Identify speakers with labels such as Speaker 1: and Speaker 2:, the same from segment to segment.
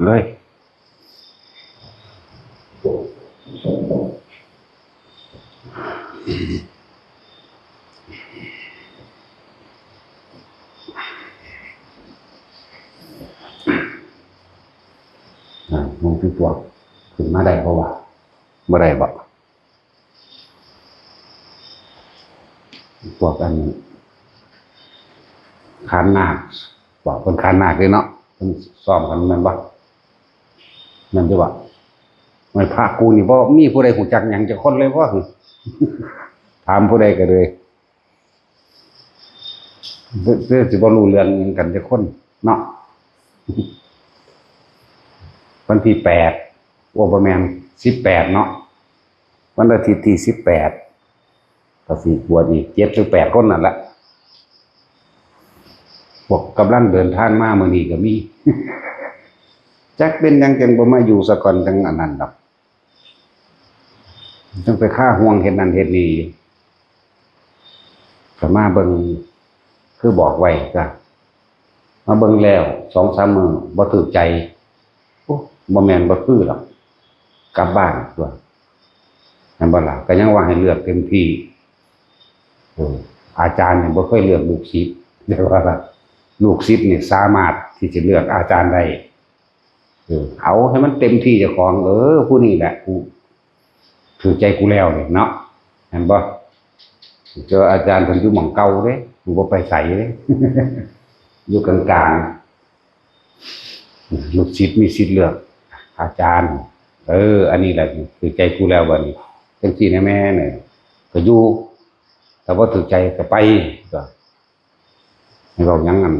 Speaker 1: เลยมองพี่ปวกถึงมาได้เพราะว่าบ่ได้บอกพวกกันขานนาคบอกคนขานนาคเลยเนาะคนซ้อมกันมันบ่นั่นจะว่าไม่พากูนี่บ่มีผู้ใดหูจักหยังจะคนเลยว่าถามผู้ใดก็เลยเรื่องสิบ่รู้เรื่องกันจะคนเนาะวันที่8ว่าประมาณ18เนาะวันอาทิตย์ที่18ก็สิบวชอีก7 หรือ 8คนนั่นแหละพวกกำลังเดินทางมามื้อนี้ก็มีจักเป็นยังจังบ่มาอยู่ซะก่อนจังอันนั้นดอกจังไปฆ่าห่วงเฮ็ดนั่นเฮ็ดนี่ก็มาเบิ่งคือบอกไว้จ้ะมาเบิ่งแล้ว 2-3 มื้อบ่ถูกใจโอ้บ่แม่นบ่คือหรอกกลับบ้านตัวนั่นบ่ล่ะก็ยังว่าให้เลือกเต็มที่อาจารย์เนี่ยบ่เคยเลือกลูกศิษย์เรียกว่าลูกศิษย์นี่สามารถที่จะเลือกอาจารย์ได้เอาให้มันเต็มที่เจ้าของผู้นี้แหละกูถือใจกูแล้วเนี่ยเนาะเห็นบ่เจออาจารย์เพิ่นอยู่หม่องเก่าเด้กูบ่ไปไสเด้ อยู่กลางๆลูกศิษย์มีสิทธิ์เลือกอาจารย์อันนี้แหละถือใจกูแล้วบัดนี้จังซี่นะแม่เนี่ยก็อยู่แต่ว่าถือใจก็ไปก็ให้เรายังงั้น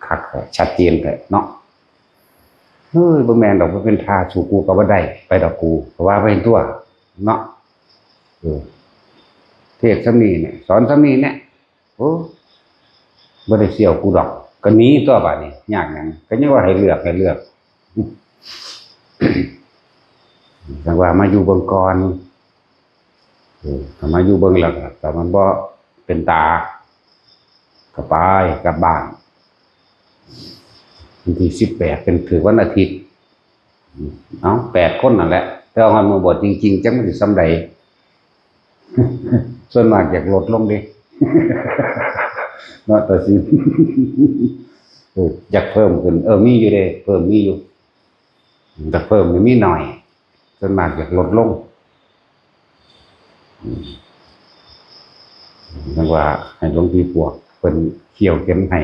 Speaker 1: คักชัดเจนแต่เนาะบ่แม่นดอกบ่เป็นท่าสู่กูก็บ่ได้ไปดอกกูก็ว่าไปตัวเนาะเทศน์ซำนี้เนี่ยสอนซำนี้เนี่ยโอ้บ่ได้เสี่ยวกูดอกก็หนีตัวบัดนี้ยากหยังก็ยังว่าให้เลือกจังว่ามาอยู่เบิ่งก่อนถ้ามาอยู่เบิ่งแล้วแต่มันบ่เป็นตาก็ไปกลับบ้านวันที่18เป็นถือวันอาทิตย์8 คนนั่นแหละแต่ว่ามาบวชจริงๆจังมันสิส่ำใดส่วนมากอยากลดลงดิเนาะแต่สิอยากเพิ่มขึ้นมีอยู่เด้เพิ่มมีอยู่แต่เพิ่มนี่มีหน่อยส่วนมากอยากลดลงจังว่าให้หลวงพี่ปวกเพิ่นเขี่ยวเข็มให้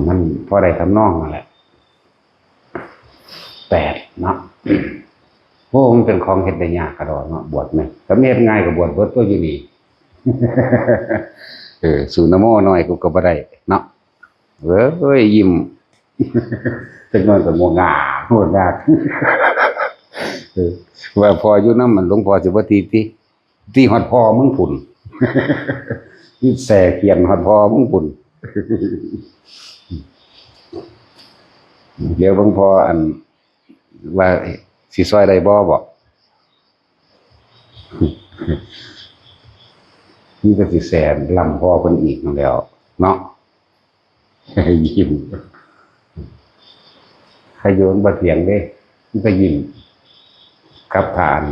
Speaker 1: มันพอได้ทำนองนั่นแหละ8เนาะโอ้มันเป็นของเฮ็ดได้ยากกระดอกเนาะบวชไหมถ้าเฮ็ดง่ายก็บวชเบิดตัวอยู่นี่สูนโมน้อยกูก็บ่ได้เนาะยิ้มจักหน่อยก็งาว่าพออยู่นำมันหลวงพ่อสิบ่ตีฮอดพ่อมึงพุ่นนี่แส่เขียนฮอดพ่อมึงพุ่นเดี๋ยวหลวงพ่ออันว่าสิซอยได้บ่นี่ก็สิแสนลำพ่อเพิ่นอีกนั่นแล้วเนาะยิ้มใครโยนบ่เถียงเด้มันก็ยิ้มกับฐาน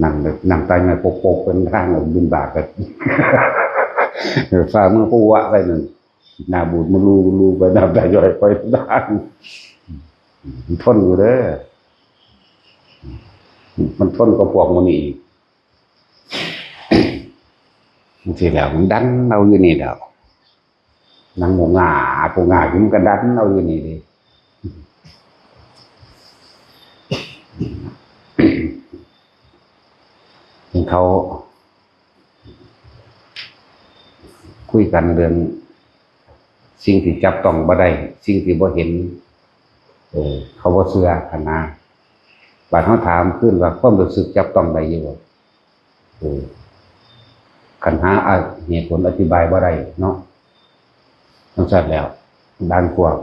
Speaker 1: นั่งตายมาปกเป็นทางบินบาทก็ฝ่ามือปูวะไปนั่นหน้าบูดมาลูไปน้ำตาย่อยไปด้านทนอยู่เด้อมันทนกับพวกมันอีกทีแล้วมันดันเอาอยู่นี่แล้วนั่งงาปูงามันก็ดันเอาอยู่นี่ดิเขาคุยกันเรื่องสิ่งที่จับต้องบ่ได้สิ่งที่บ่เห็นเขาบ่เชื่อขนาดบาดเขาถามขึ้นว่าความรู้สึกจับต้องได้อยู่คันหาเหตุผลอธิบายบ่ได้เนาะต้องชัดแล้วด้านพวก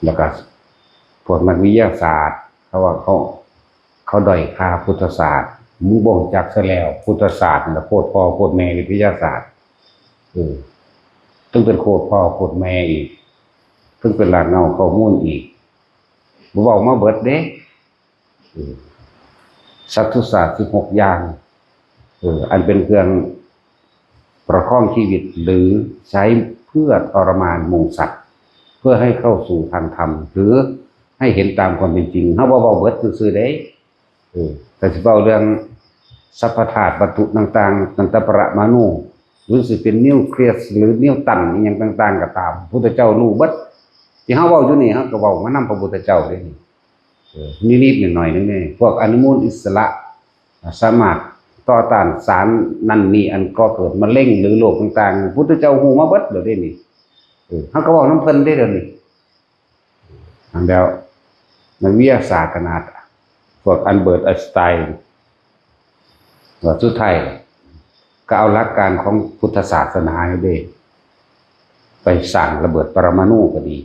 Speaker 1: แล้วก็พวกนักวิทยาศาสตร์เขาว่าเขาด้อยค่าพุทธศาสตร์มึงบ่งจักซะแล้วพุทธศาสตร์น่ะโคตรพ่อโคตรแม่วิทยาศาสตร์ต้องเป็นโคตรพ่อโคตรแม่อีก เพิ่งเป็นหลักเงาข้อมูลอีกบ่เว้ามาเบิดเด้สัตว์ศาสตร์16อย่างอันเป็นเครื่องประคองชีวิตหรือใช้เพื่อทรมานหมู่สัตว์เพื่อให้เข้าสู่ทางธรรมหรือให้เห็นตามความเป็นจริงเฮาบ่เว้าเบิดซื่อๆเด้แต่สิเว้าเรื่องสัพพธาตุวัตถุต่างๆตั้งแต่ปรมาณูหรือสิเป็นนิวเคลียสหรือนิวตันอีหยังต่างๆก็ตามพุทธเจ้ารู้เบิดที่เฮาเว้าอยู่นี่เฮาก็เว้ามานำพระพุทธเจ้าเด้นิดๆหน่อยๆนึงนี่พวกอนุมูลอิสระสามารถต่อต้านสารนั่นนี่อันก่อเกิดมะเร็งหรือโรคต่างๆพุทธเจ้าฮู้มาเบิดเด้อเด้นี่เฮาก็เว้านำเพิ่นได้เด้อนี่อันแล้วนักวิทยาศาสตร์ขนาดพวกอัลเบิร์ตไอน์สไตน์ว่าสุดท้ายก็เอาหลักการของพุทธศาสนานี่เด้ไปสร้างระเบิดปรมาณูก็ดี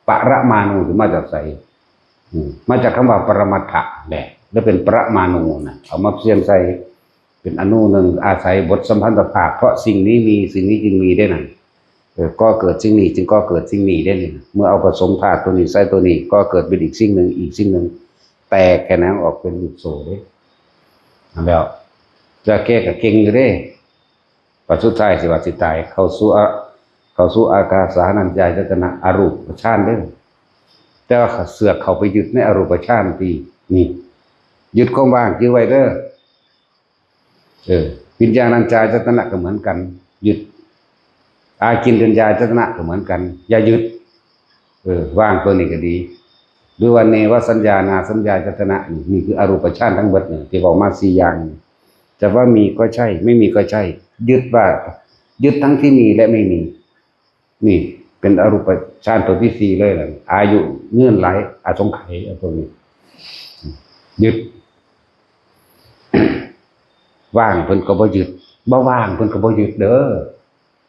Speaker 1: ปรมาณูคือมาจากไสมาจากคำว่าปรมัตถะแหละแล้วเป็นปรมาณูนะเอามาเสียงใส่เป็นอนุหนึ่งอาศัยบทสัมพันธภาพเพราะสิ่งนี้มีสิ่งนี้จึงมีได้นั่นก็เกิดสิ่งนี้จึงก็เกิดสิ่งนี้ได้นี่เมื่อเอาผสมธาตุตัวนี้ใส่ตัวนี้ก็เกิดเป็นอีกสิ่งหนึ่งอีกสิ่งหนึ่งแตกแค่นั้นออกเป็นลูกโซ่เด้แล้วจะแก้กับเก่งอยู่เด้ปัจจุบันสิว่าสิตายเข้าสู่อากาสานัญจายตนะอรูปฌานเด้แต่ว่าเสือกเข้าไปยึดในอรูปฌานที่นี่ยึดความว่างยึดไว้เด้อวิญญาณัญจายตนะก็เหมือนกันยึดอากินจัญญายตนะก็เหมือนกันอย่ายึดว่างตัวนี้ก็ดีหรือว่าเนวสัญญานาสัญญายตนะนี่คืออรูปฌานทั้งหมดเนี่ยที่บอกมา4อย่างจะว่ามีก็ใช่ไม่มีก็ใช่ยึดว่ายึดทั้งที่มีและไม่มีนี่เป็นอรูปฌานตัวที่4เลยล่ะอายุเงื่อนไหลอาสงไขยตัวนี้ยึด ว่างเพิ่นก็บ่ยึดบ่ว่างเพิ่นก็บ่ยึดเด้อ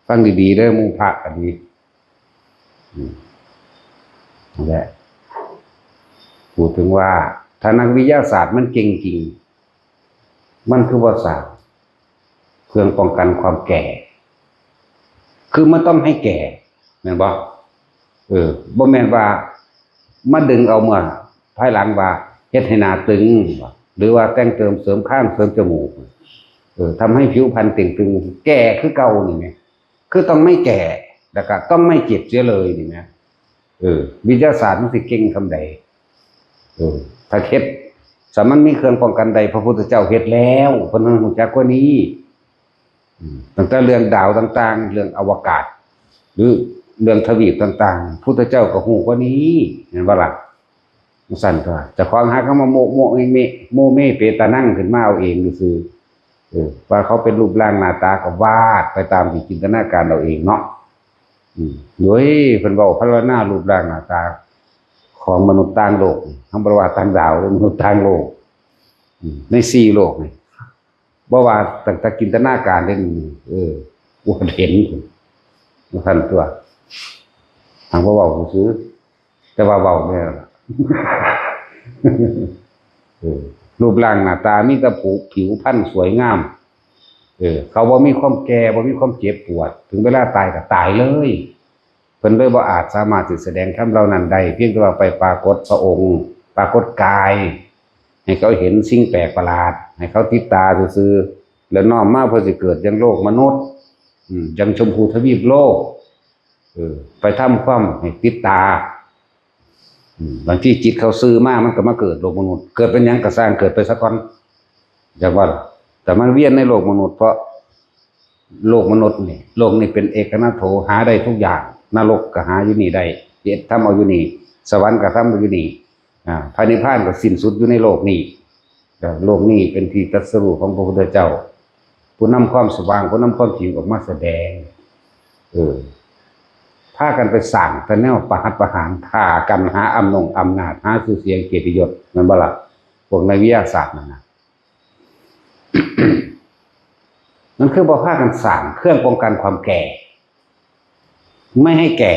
Speaker 1: ฟังดีๆเด้อหมู่พระก็ดีนั่นแหละพูดถึงว่าถ้านักวิทยาศาสตร์มันเก่งจริงมันคือว่าศาสตร์เครื่องป้องกันความแก่คือมันต้องให้แก่แม่นบ่บ่แม่นว่ามาดึงเอาเมื่อภายหลังว่าเฮ็ดให้หน้าตึงหรือว่าแต่งเติมเสริมข้างเสริมจมูกทำให้ผิวพรรณเต่งตึงแก่คือเก่านี่แม่คือต้องไม่แก่แล้วก็ต้องไม่เจ็บเสียเลยนี่แม่วิทยาศาสตร์มันสิเก่งคำใดถ้าเฮ็ดสามันมีเครื่องป้องกันใดพระพุทธเจ้าเฮ็ดแล้วเพิ่นรู้จักกว่านี้ตั้งแต่เรื่องดาวต่างๆเรื่องอวกาศหรือเรื่องทวีปต่างๆพุทธเจ้าก็ฮู้กว่านี้เห็นบ่ล่ะสั่นก็จะของหาเขามาโมเมเปตานั่งขึ้นมาเอาเองซื่อว่าเขาเป็นรูปร่างหน้าตาก็วาดไปตามที่จินตนาการเราเองเนาะโดยเพิ่นเว้าพรรณนารูปร่างหน้าตาของมนุษย์ต่างโลกคำว่าต่างดาวหรือมนุษย์ต่างโลกใน4โลกนี่บ่ว่าตั้งแต่จินตนาการได้ว่าเห็นท่านตัวทางบ่เว้าซื่อแต่ว่าเว้าแน่ล่ะรูปร่างหน้าตามีแต่ผิวพรรณสวยงามเขาบ่มีความแก่บ่มีความเจ็บปวดถึงเวลาตายก็ตายเลยเพิ่นเลยบ่อาจสามารถสิแสดงธรรมเหล่านั้นได้เพียงแต่ว่าไปปรากฏพระองค์ปรากฏกายให้เขาเห็นสิ่งแปลกประหลาดให้เขาติดตาซื่อๆแล้วน้อมมาเพื่อสิเกิดยังโลกมนุษย์ยังชมพูทวีปโลกไปทำความให้ติดตาบางทีจิตเขาซื้อมามันก็มาเกิดโลกมนุษย์เกิดเป็นหยังก็สร้างเกิดไปซะก่อนจังว่าแต่มันเวียนในโลกมนุษย์เพราะโลกมนุษย์นี่โลกนี้เป็นเอกนาโถหาได้ทุกอย่างนรกก็หาอยู่นี่ได้เฮ็ดทำเอาอยู่นี่สวรรค์ก็ทำเอาอยู่นี่พระนิพพานก็สิ้นสุดอยู่ในโลกนี้โลกนี้เป็นที่ตรัสรู้ของพระพุทธเจ้าผู้นำความสว่างผู้นำความจริงออกมาแสดงพากันไปสั่งแต่แนวประหัตประหารฆ่ากันหาอำนาจหาชื่อเสียงเกียรติยศนั่นบ่ล่ะพวกในวิทยาศาสตร์นั่นน่ะ มันคือบ่พากันสั่งเครื่องป้องกันความแก่ไม่ให้แก่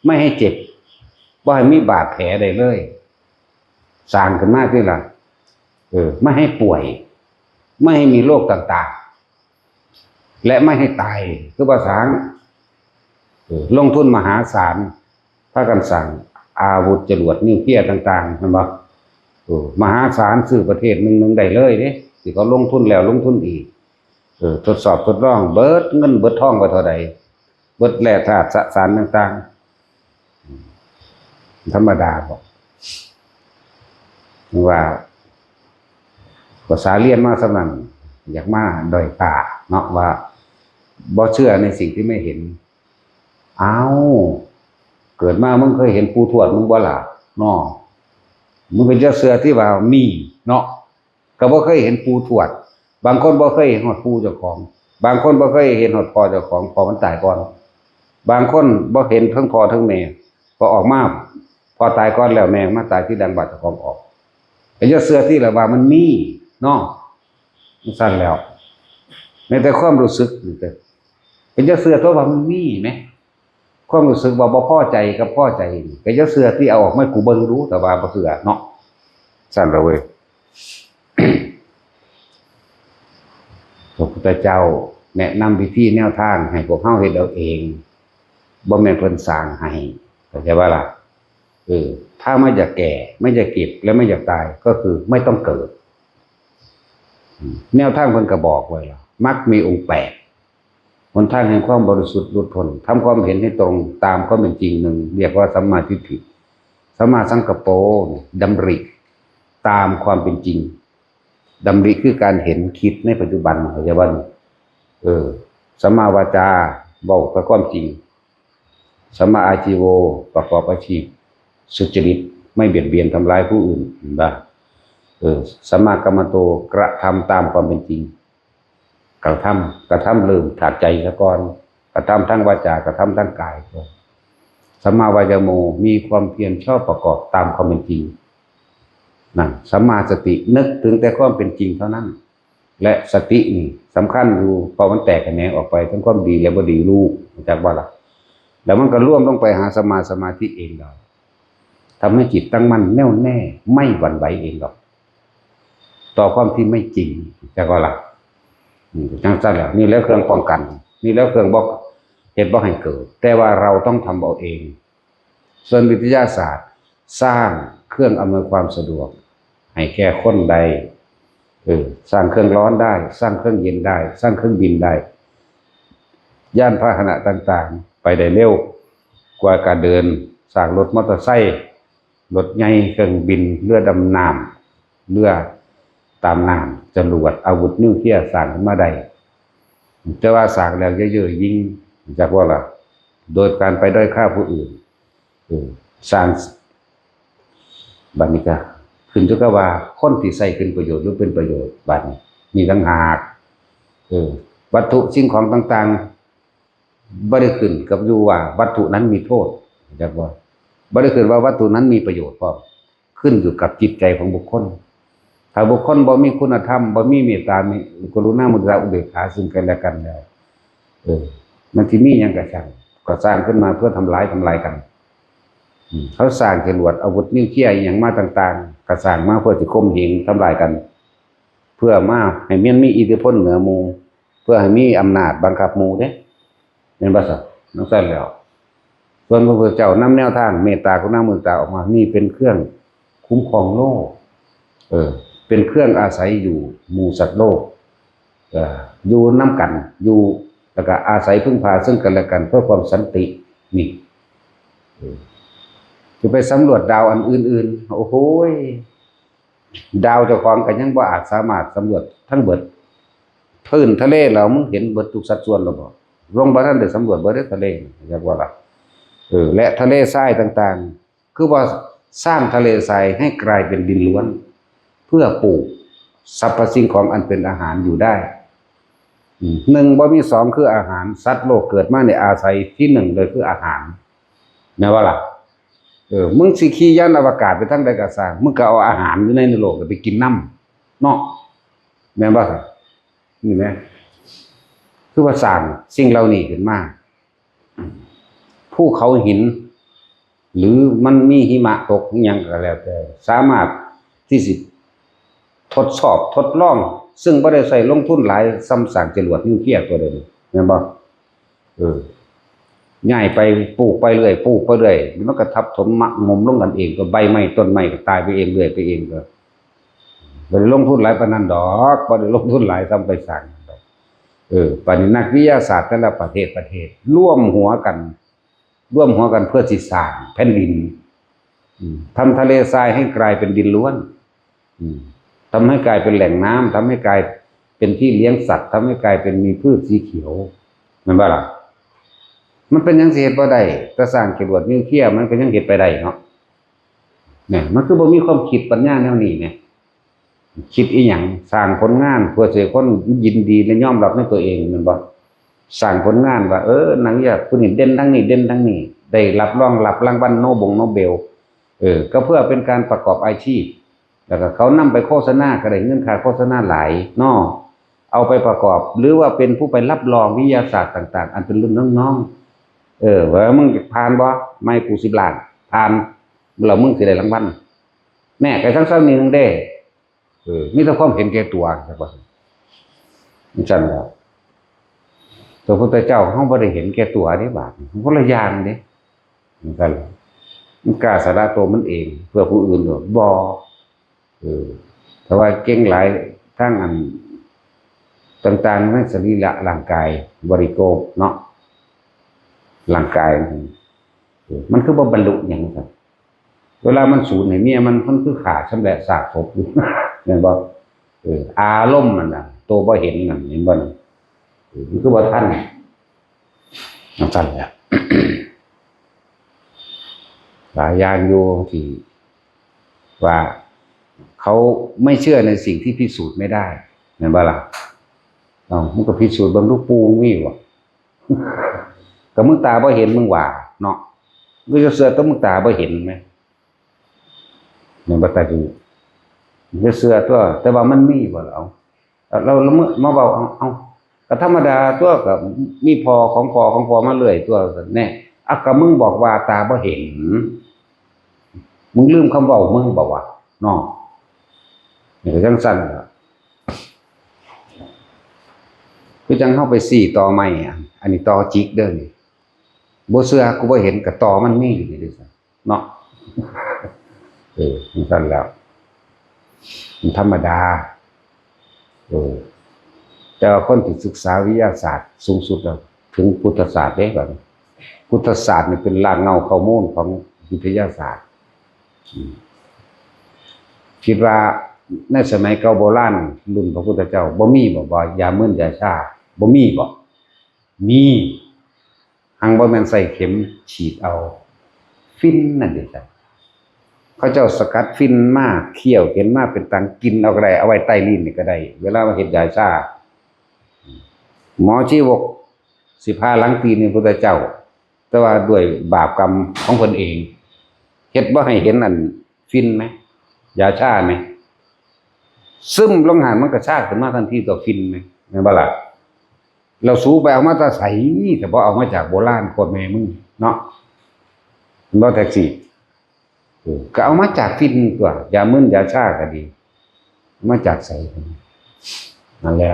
Speaker 1: ไม่ให้เจ็บบ่ให้มีบาดแผลใดเลยสร้างขึ้นมาคือล่ะไม่ให้ป่วยไม่ให้มีโรคต่างๆและไม่ให้ตายคือภาษาลงทุนมหาศาล พากันสั่งอาวุธจรวดนิวเคลียร์ต่างๆเห็นบ่มหาศาลซื้อประเทศหนึ่งได้เลยเด้สิเขาลงทุนแล้วลงทุนอีกทดสอบทดลองเบิดเงินเบิดทองไปเท่าใดเบิดแร่ธาตุสสารต่างๆธรรมดาบ่ว่าภาษาเรียนมาสำนันอยากมาด้อยค่าเนาะว่าบ่เชื่อในสิ่งที่ไม่เห็นเกิดมามึงเคยเห็นปู่ทวดมึงบ่ล่ะเนาะมึงเป็นเจ้าเสือที่ว่ามีเนาะก็บ่เคยเห็นปู่ทวดบางคนบ่เคยเห็นฮอดปู่เจ้าของบางคนบ่เคยเห็นฮอดพ่อเจ้าของพ่อมันตายก่อนบางคนบ่เห็นทั้งพ่อทั้งแม่พอออกมาพอตายก่อนแล้วแม่มาตายที่ดังบัดเจ้าของออกเป็นเจ้าเสือที่ละว่ามันมีเนาะมันสั่นแล้วในแต่ความรู้สึกเป็นเจ้าเสือตัวว่ามันมีไหมความรู้สึกว่าบ่พอใจกับพอใจเป็นเจ้าเสือที่เอาออกไม่กูเบิ่งรู้แต่ว่าบ่เสือเนาะสั่นแล้วเว้ย พระพุทธเจ้าแนะนำวิธีแนวทางให้พวกเฮาเฮ็ดเอาเองบ่แม่นเพิ่นสร้างให้เข้าใจบ่ล่ะถ้าไม่อยากแก่ไม่อยากเก็บและไม่อยากตายก็คือไม่ต้องเกิดแนวทางเพิ่นก็บอกไว้แล้วมรรคมีองค์8หนทางแห่งความบริสุทธิ์หลุดพ้นทำความเห็นให้ตรงตามความเป็นจริงหนึ่งเรียกว่าสัมมาทิฏฐิสัมมาสังกัปโปดำริตามความเป็นจริงดำริคือการเห็นคิดในปัจจุบันเข้าใจบ่สัมมาวาจาเว้ากับความจริงสัมมาอาชีโวประกอบอาชีพสุจริตไม่เบียดเบียนทำร้ายผู้อื่นบ้าสัมมากัมมันโตกระทำตามความเป็นจริงกระทำเริ่มถากใจซะก่อนกระทำทั้งวาจากระทำทั้งกายสัมมาวายโมมีความเพียรชอบประกอบตามความเป็นจริงนั่นสัมมาสตินึกถึงแต่ความเป็นจริงเท่านั้นและสตินี่สำคัญอยู่พอมันแตกแขนงออกไปทั้งความดีและบ่ดีรู้จากว่าล่ะแล้วมันก็ร่วมลงไปหาสมาธิเองเราทำให้จิตตั้งมั่นแน่วแน่ไม่หวั่นไหวเองหรอกต่อความที่ไม่จริงจากว่าล่ะจังซั่นแหละนี่แล้วเครื่องป้องกันนี่แล้วเครื่องบอกเหตุบ่ให้เกิดแต่ว่าเราต้องทำเอาเองส่วนวิทยาศาสตร์สร้างเครื่องอำนวยความสะดวกให้แค่คนใดสร้างเครื่องร้อนได้สร้างเครื่องเย็นได้สร้างเครื่องบินได้ยานพาหนะต่างๆไปได้เร็วกว่าการเดินสร้างรถมอเตอร์ไซค์รถใหญ่เครื่องบินเรือดำน้ำเรือตามน้ำจรวดอาวุธนิวเคลียร์สร้างมาได้แต่ว่าสร้างแล้วเยอะๆยิ่งจากว่าล่ะโดยการไปด้อยค่าผู้อื่นสร้างบัดนี้ก็ขึ้นอยู่กับว่าคนที่ใช้เป็นประโยชน์หรือเป็นประโยชน์บัดนี้มีต่างหากวัตถุสิ่งของต่างๆบ่ได้ขึ้นกับอยู่ว่าวัตถุนั้นมีโทษจักว่าบ่ได้ขึ้นว่าวัตถุนั้นมีประโยชน์พร้อมขึ้นอยู่กับจิตใจของบุคคลถ้าบุคคลบ่มีคุณธรรมบ่มีเมตตามีกรุณามุทิตาอุเบกขาซึ่งกันและกันแล้วมันสิมีหยังก็ช่างก็สร้างขึ้นมาเพื่อทำลายกันเขาสร้างจรวดอาวุธนิวเคลียร์อย่างมาต่างๆก็สร้างมาเพื่อจะข่มเหงทำลายกัน เพื่อมาให้มันมีอิทธิพลเหนือหมู่เพื่อให้มีอำนาจบังคับหมู่เด้เป็นบ่ซะนั่นซั่นแล้วส่วนพระพุทธเจ้านำแนวทางเมตตากรุณามุทิตาออกมานี่เป็นเครื่องคุ้มครองโลกเป็นเครื่องอาศัยอยู่หมู่สัตว์โลกอยู่นำกันอยู่แล้วก็อาศัยพึ่งพาซึ่งกันและกันเพื่อความสันตินี่จะไปสำรวจดาวอันอื่นๆโอ้โหดาวเจ้าของก็ยังบ่อาจสามารถสำรวจทั้งเบิดพื้นทะเลเรามึงเห็นเบิดทุกสัดส่วนแล้วบ่ลงบ่ทันได้สำรวจเบิดทะเลจักว่าล่ะและทะเลทรายต่างๆคือว่าสร้างทะเลทรายให้กลายเป็นดินล้วนเพื่อปลูกสรรพสิ่งของอันเป็นอาหารอยู่ได้หนึ่งบ่มีสองคืออาหารสัตว์โลกเกิดมาในอาศัยที่หนึ่งเลยคืออาหารแม่ว่าล่ะมึงสิขี่ยานอวกาศไปทั้งใดก็สร้างมึงก็เอาอาหารอยู่ในโลกไปกินน้ำเนาะแม่นบ่ครับนี่แม่คือว่าสร้างสิ่งเหล่านี้ขึ้นมาภูเขาหินหรือมันมีหิมะตกหยังก็แล้วแต่สามารถที่สิทดสอบทดลองซึ่งบ่ได้ใช้ลงทุนหลายซ้ำสร้างจรวดนิวเคลียร์ตัวเดียวแม่นบ่ ง่ายไปปลูกไปเรื่อยปลูกไปเรื่อยมันก็ทับถมมะงมลงกันเองก็ใบไม้ต้นไม้ก็ตายไปเองเรื่อยไปเองก็บ่ได้ลงทุนหลายปานนั้นดอกบ่ได้ลงทุนหลายซ้ำไปสร้างปานนี้นักวิทยาศาสตร์แต่ละประเทศร่วมหัวกันเพื่อสิสร้างแผ่นดินทำทะเลทรายให้กลายเป็นดินล้วนทำให้กลายเป็นแหล่งน้ำทำให้กลายเป็นที่เลี้ยงสัตว์ทำให้กลายเป็นมีพืชสีเขียวแม่นบ่ล่ะมันเป็นยังสิเฮ็ดบ่ได้แต่สร้างจรวดนิวเคลียร์มันก็ยังเฮ็ดไปได้เนาะเนี่ยมันคือบ่มีความคิดปัญญาแนวนี้เนี่ยคิดอีหยังสร้างผลงานเพื่อให้คนยินดีและยอมรับในตัวเองแม่นบ่สร้างผลงานว่าหนังอยากผู้นี้เด่นทั้งนี้เด่นทั้งนี้ได้รับรางวัลโนเบลก็เพื่อเป็นการประกอบอาชีพแล้วก็เขานำไปโฆษณาก็ได้เงินค่าโฆษณาหลายเนาะเอาไปประกอบหรือว่าเป็นผู้ไปรับรองวิทยาศาสตร์ต่างๆอันเป็นรุ่นน้องๆว่ามึงผ่านบ่ไม่กู10 ล้านผ่านแล้วมึงสิได้รางวัลแน่ก็ทั้งซ้ำนี้นึงเด้มีแต่ความเห็นแก่ตัวครับว่าจังว่าพระพุทธเจ้าเฮาบ่ได้เห็นแก่ตัวเด้บาดคนละอย่างเด้เหมือนกันมันกล้าสละตัวมันเองเพื่อผู้อื่นบ่แต่ว่าเก่งหลายทั้งอันต่างๆในสรีระร่างกายบริโภคเนาะร่างกายมันคือบ่บรรลุหยังซั่นเวลามันสูญให้เมียมันคือขาดชำแหละซากศพอยู่แม่นบ่อารมณ์นั่นน่ะตัวบ่เห็นนั่นเห็นบ่นั่นมันคือบ่ทันนั่นซั่นแหละ หลายอย่างอยู่ที่ว่าเขาไม่เชื่อในสิ่งที่พิสูจน์ไม่ได้เห็นบ่ล่ะมันก็พิสูจน์เบิ่งลูกปูมีบ่ ก็มึงตาบ่เห็นมึงว่าเนาะมึงจะเชื่อต้องมึงตาบ่เห็นมั้ยเนี่ยบ่ตาดูจะเชื่อตัวแต่ว่ามันมีบ่ล่ะเรามาเว้าเอาก็ธรรมดาตัวก็มีพอของพอมาเรื่อยตัวแน่ก็มึงบอกว่าตาบ่เห็นมึงลืมคำเว้ามึงบอกว่าเนาะนี่ก็จังซั่นคือจังเฮาไปซี่ต่อไม้อันนี้ต่อจิกเด้อนี่บ่เชื่อกูบ่เห็นก็ต่อมันมีอยู่นี่เด้อเนาะจังซั่นแล้วมันธรรมดาแต่ว่าคนที่ศึกษาวิทยาศาสตร์สูงสุดแล้วถึงพุทธศาสตร์เด้บัดนี้พุทธศาสตร์นี่เป็นรากเหง้าข้อมูลของวิทยาศาสตร์คิดว่าในสมัยเก่าโบราณรุ่นพระพุทธเจ้าบ่มีบ่ว่ายามึนยาชาบ่มีบ่มีหังบ่แม่นใส่เข็มฉีดเอาฟินนั่นเด้จ้ะเขาเจ้าสกัดฟินมาเคี่ยวเห็นมาเป็นตังกินเอาก็ได้เอาไว้ใต้ลิ้นนี่ก็ได้เวลามาเฮ็ดยาชาหมอชีวกสิพาหลังตีนี่พระพุทธเจ้าแต่ว่าด้วยบาปกรรมของเพิ่นเองเฮ็ดบ่ให้เห็นอันฟินมั้ยยาชามั้ยซึมลงหันมันก็ชาขึ้นมาทันทีตัวฟินมั้ยแม่นบ่ล่ะเราสูไปเอามาตาใสแต่บ่เอามาจากโบราณโคตรแม่มึงเนาะบ่แท็กซี่ก็เอามาจากฟินตัวยามึนยาชาก็ดีมาจากใสนั่นแหละ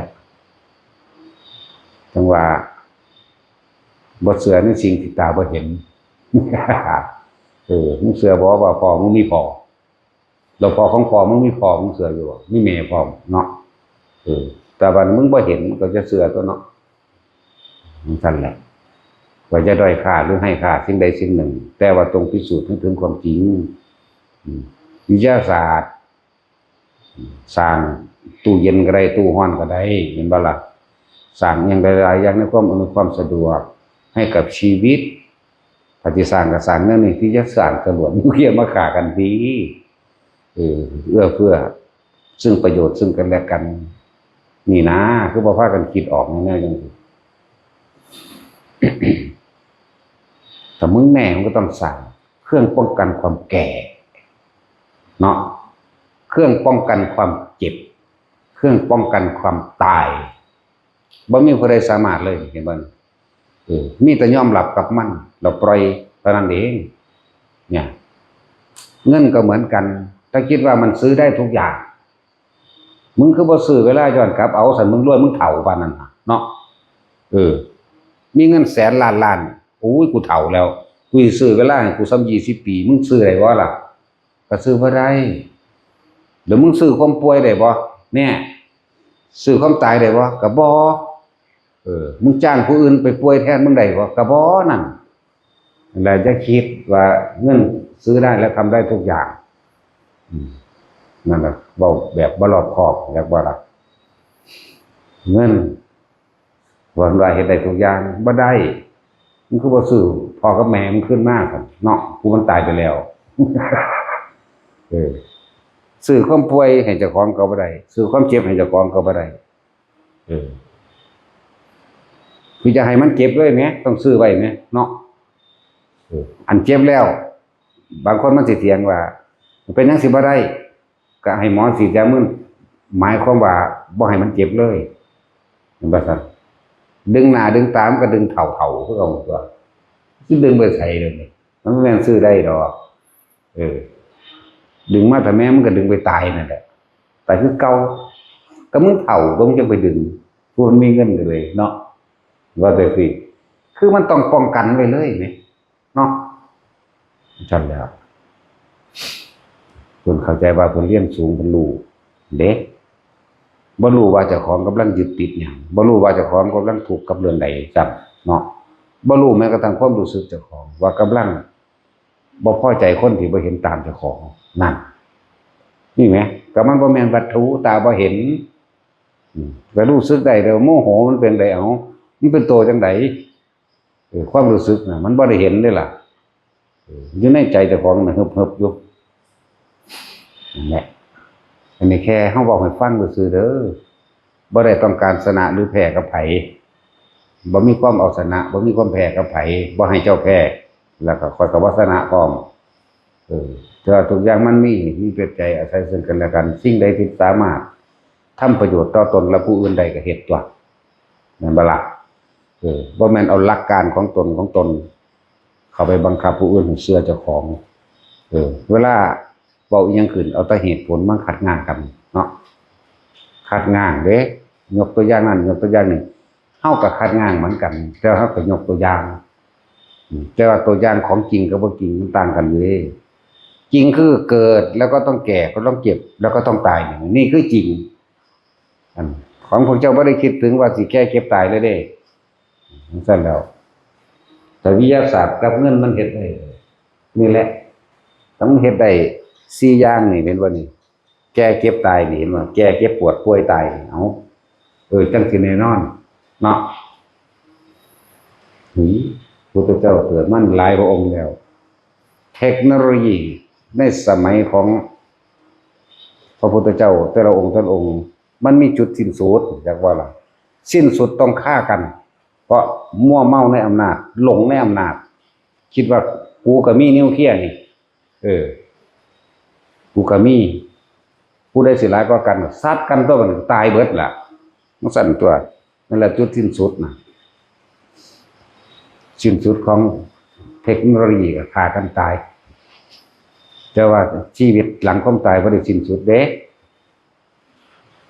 Speaker 1: จังว่าบ่เชื่อในสิ่งที่ตาบ่เห็นมึงเชื่อบ่ว่าพ่อมึงมีพ่อแล้วพ่อของพ่อมึงมีพ่อมึงเชื่ออยู่บ่มีแม่พ่อเนาะแต่ว่ามึงบ่เห็นก็จะเชื่อตัวเนาะนั่นแหละว่าจะด้อยค่าหรือให้ค่าสิ่งใดสิ่งหนึ่งแต่ว่าตรงพิสูจน์ให้ถึงความจริงวิทยาศาสตร์สร้างตู้เย็นก็ได้ตู้ร้อนก็ได้เห็นบ่ล่ะสร้างอย่างใดๆอย่างในความอำนวยความสะดวกให้กับชีวิตปฏิสร้างก็สร้างเนื่องในที่จะสร้างจรวดนิวเคลียร์มาฆ่ากันดีเอื้อเฟื้อซึ่งประโยชน์ซึ่งกันและกันนี่นะคือบ่พากันคิดออกแน่ๆจังซี่ แต่มึงแน่มันก็ต้องสั่งเครื่องป้องกันความแก่เนาะเครื่องป้องกันความเจ็บเครื่องป้องกันความตายบ่มีผู้ใดสามารถเลยเห็นบ่มีแต่ยอมรับกับมันเราปล่อยเท่านั้นเองเนี่ยเงินก็เหมือนกันถ้าคิดว่ามันซื้อได้ทุกอย่างมึงคือบ่ซื้อเวลาย้อนกลับเอาซั่นมึงรวยมึงเฒ่าปานนั้นเนาะมีเงินแสนล้าน โอ้ยกูเฒ่าแล้วกูสิซื้อเวลาให้กูซ้ำ20 ปีมึงซื้อได้บ่ล่ะก็ซื้อบ่ได้เดี๋ยวมึงซื้อความป่วยได้บ่เนี่ยซื้อความตายได้บ่ก็บ่มึงจ้างผู้อื่นไปป่วยแทนมึงได้บ่ก็บ่นั่นแล้วจะคิดว่าเงินซื้อได้แล้วทำได้ทุกอย่างนั่นแหละเว้าแบบบ่รอบคอบอยากบ่ล่ะเงินว่าเฮ็ดได้ทุกอย่างบ่ได้มันคือบ่ซื้อพ่อกับแม่มันขึ้นมาครับเนาะผู้มันตายไปแล้วซื้อความป่วยให้เจ้าของก็บ่ได้ซื้อความเจ็บให้เจ้าของก็บ่ได้คือจะให้มันเจ็บด้วยแหมต้องซื้อไว้แหมเนาะอันเจ็บแล้วบางคนมันสิเถียงว่าเป็นจังสิบ่ได้ก็ให้หมอฉีดยามึนหมายความว่าบ่ให้มันเจ็บเลยเห็นบ่ซั่นดึงหน้าดึงตามก็ดึงเถ่าๆคือเอาตัวสิดึงไปใส่เลยมันบ่แม่นซื้อได้ดอกดึงมาแต่แม่มันก็ดึงไปตายนั่นแหละแต่คือเก่าก็มึงเฒ่าก็มึงจะไปดึงพวกมันมีเงินเลยเนาะว่าแต่สิคือมันต้องป้องกันไว้เลยนี่เนาะจังแล้วเพิ่นเข้าใจว่าเพิ่นเรียนสูงเพิ่นรู้เด้บ่รู้ว่าเจ้าของกำลังยึดติดหยังบ่รู้ว่าเจ้าของกำลังทุกข์กับเรื่องใดจังเนาะบ่รู้แม้กระทั่งความรู้สึกเจ้าของว่ากำลังบ่พอใจคนที่บ่เห็นตามเจ้าของนั่นนี่แหมก็มันบ่แม่นวัตถุตาบ่เห็นก็รู้สึกได้แล้วโมโหมันเป็นไดเอามันเป็นตัวจังไดความรู้สึกน่ะมันบ่ได้เห็นเด้ล่ะอยู่ในใจเจ้าของมันเฮิบๆอยู่นั่นแหละอันนี้แค่เฮาบอกให้ฟังซื่อๆเด้อบ่ได้ต้องการชนะหรือแพ้กับไผบ่มีความเอาชนะบ่มีความแพ้กับไผบ่ให้เจ้าแพ้แล้วก็ค่อยก็บ่ชนะพร้อมแต่ว่าทุกอย่างมันมีปัจจัยอาศัยซึ่งกันและกันสิ่งใดที่สามารถทำประโยชน์ต่อตนและผู้อื่นได้ก็เฮ็ดตัวนั่นบ่ล่ะบ่แม่นเอาหลักการของตนเข้าไปบังคับผู้อื่นให้เชื่อเจ้าของเวลาเว้าอีหยังขึ้นเอาแต่เหตุผลมาขัดง้างกันเนาะขัดง้างเด้ยกตัวอย่างนั้นยกตัวอย่างนี้เฮาก็ขัดง้างเหมือนกันแต่เฮาก็ยกตัวอย่างแต่ว่าตัวอย่างของจริงกับบ่จริงมันต่างกันอยู่เด้จริงคือเกิดแล้วก็ต้องแก่ก็ต้องเจ็บแล้วก็ต้องตายนี่คือจริงของพวกเจ้าบ่ได้คิดถึงว่าสิแก่เก็บตายเลยเด้ซั่นแล้วแต่วิทยาศาสตร์กับเงินมันเฮ็ดได้นี่แหละต้องเฮ็ดได้4อย่างนี่เห็นบ่นี่แก่เก็บตายนี่เห็นบ่แก่เก็บปวดป่วยตายเอาจังสิแน่นอนเนาะพุทธเจ้าเกิดมันหลายพระองค์แล้วเทคโนโลยีในสมัยของพระพุทธเจ้าแต่ละองค์มันมีจุดสิ้นสุดจักว่าล่ะสิ้นสุดต้องฆ่ากันเพราะมั่วเมาในอำนาจหลงในอำนาจคิดว่ากูก็มีนิวเคลียร์นี่กูก็มีผู้ใดสิหลายกว่ากันซัดกันตัวมันตายเบิดล่ะมันสั่นตัวนั่นแหละจุดสิ้นสุดนะสิ้นสุดของเทคโนโลยีก็ฆ่ากันตายแต่ว่าชีวิตหลังความตายบ่ได้สิ้นสุดเด้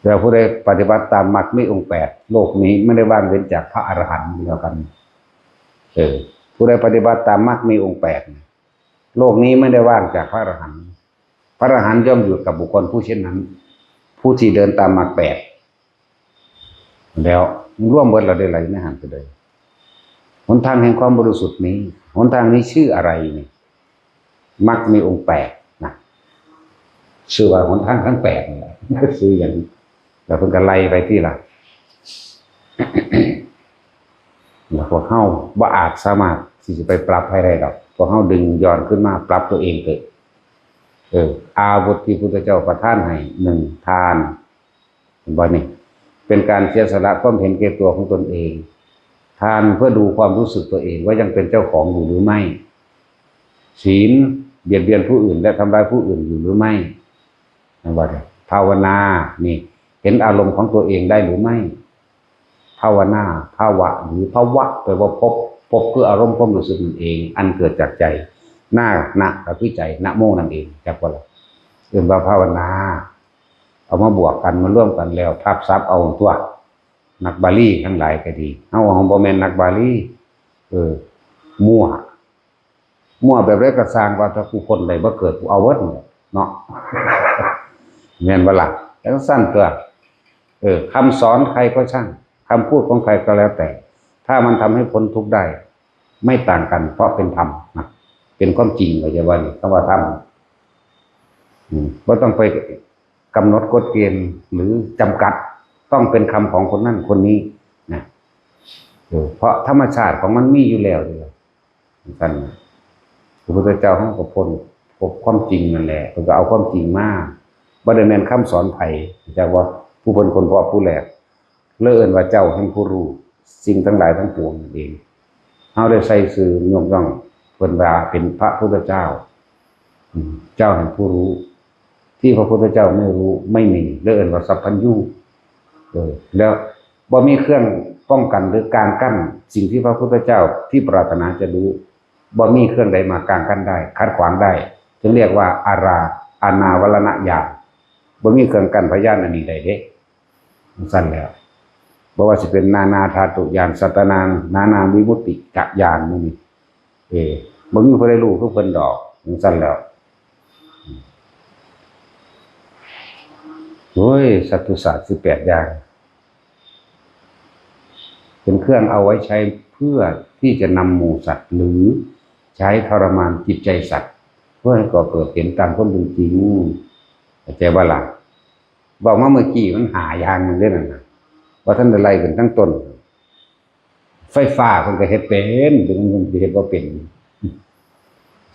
Speaker 1: แต่ผู้ใดปฏิบัติตามมรรคมีองค์8โลกนี้ไม่ได้ว่างเว้นจากพระอรหันต์เดียวกันผู้ใดปฏิบัติตามมรรคมีองค์8โลกนี้ไม่ได้ว่างจากพระอรหันต์พระอรหันต์ย่อมอยู่กับบุคคลผู้เช่นนั้นผู้ที่เดินตามมรรค8แล้วร่วมเบิดเราได้ไหลในหันไปเลยหนทางแห่งความบริสุทธิ์นี้หนทางนี้ชื่ออะไรนี่มรรคมีองค์8นะชื่อว่าหนทางทั้ง8นี่แหละชื่ออย่างแล้วเพิ่นก็ไล่ไปที่ละแล้วพวกเฮาบ่อาจสามารถที่จะไปปรับให้ได้ดอกพวกเฮาดึงย้อนขึ้นมาปรับตัวเองเถอะอาวุธที่พุทธเจ้าประทานให้1ทานบ่นี่เป็นการเสียสละความเห็นแก่ตัวของตนเองทานเพื่อดูความรู้สึกตัวเองว่ายังเป็นเจ้าของอยู่หรือไม่ศีลเบียดเบียนผู้อื่นและทำร้ายผู้อื่นอยู่หรือไม่ว่าภาวนานี่เห็นอารมณ์ของตัวเองได้หรือไม่ภาวนาภาวะหรือภาวะแปลว่าพบคืออารมณ์ความรู้สึกนั่นเองอันเกิดจากใจนะก็คือใจนะโมนั่นเองจักว่าล่ะเรียกว่าภาวนาเอามาบวกกันมาร่วมกันแล้วทับซับเอาตัวนักบาลีทั้งหลายก็ดีเอาบ่แม่นนักบาลี มั่วแบบไรก็สร้างว่าถ้ากูคนใดบ่เกิดกูเอาเวิร์ดเนาะเงียนบ่ล่ะแล้วสั้นตัวคำสอนใครก็ช่างคำพูดของใครก็แล้วแต่ถ้ามันทำให้พ้นทุกข์ได้ไม่ต่างกันเพราะเป็นธรรมนะเป็นความจริงเราจะว่านี่คำว่าธรรมก็ต้องไปกำหนดกฎเกณฑ์หรือจำกัดต้องเป็นคำของคนนั้นคนนี้นะเพราะธรรมชาติของมันมีอยู่แล้วเลยกันพระพุทธเจ้าให้กับพ้นพบความจริงนั่นแหละเขาก็เอาความจริงมาบ่ได้แม่นคำสอนไผแต่ว่าผู้เป็นคนพอผู้แหลกเลื่อนว่าเจ้าแห่งผู้รู้สิ่งทั้งหลายทั้งปวงนั่นเองเอาได้ใส่สื่อยกย่องเพิ่นว่าเป็นพระพุทธเจ้าเจ้าแห่งผู้รู้ที่พระพุทธเจ้าไม่รู้ไม่มีเลื่อนว่าสัพพัญญูแล้วบ่มีเครื่องป้องกันหรือการกั้นสิ่งที่พระพุทธเจ้าที่ปรารถนาจะรู้บ่มีเครื่องใดมากางกั้นได้ขัดขวางได้จึงเรียกว่าอานาวรณญาณบ่มีเครื่องกั้นพยานอันนี้ได้เด้สั้นแล้วบ่ว่าสิเป็นนานาธาตุญาณสัตตนานนานาวิมุตติกะญาณนี่บ่มีผู้ใดรู้คือเพิ่นดอกสั้นแล้วโอ้ยสัตตุศาสตร์18อย่างเป็นเครื่องเอาไว้ใช้เพื่อที่จะนำหมู่สัตว์หรือใช้ทรมานจิตใจสัตว์เพื่อให้ก่อเกิดเห็นตามความเป็นจริงแต่ว่าล่ะบอกมาเมื่อกี้มันหาอย่างนึงได้นั่นน่ะว่าท่านได้ไล่กันทั้งต้นไฟฟ้าเพิ่นก็เฮ็ดเป็นถึงมันสิเฮ็ดบ่เป็น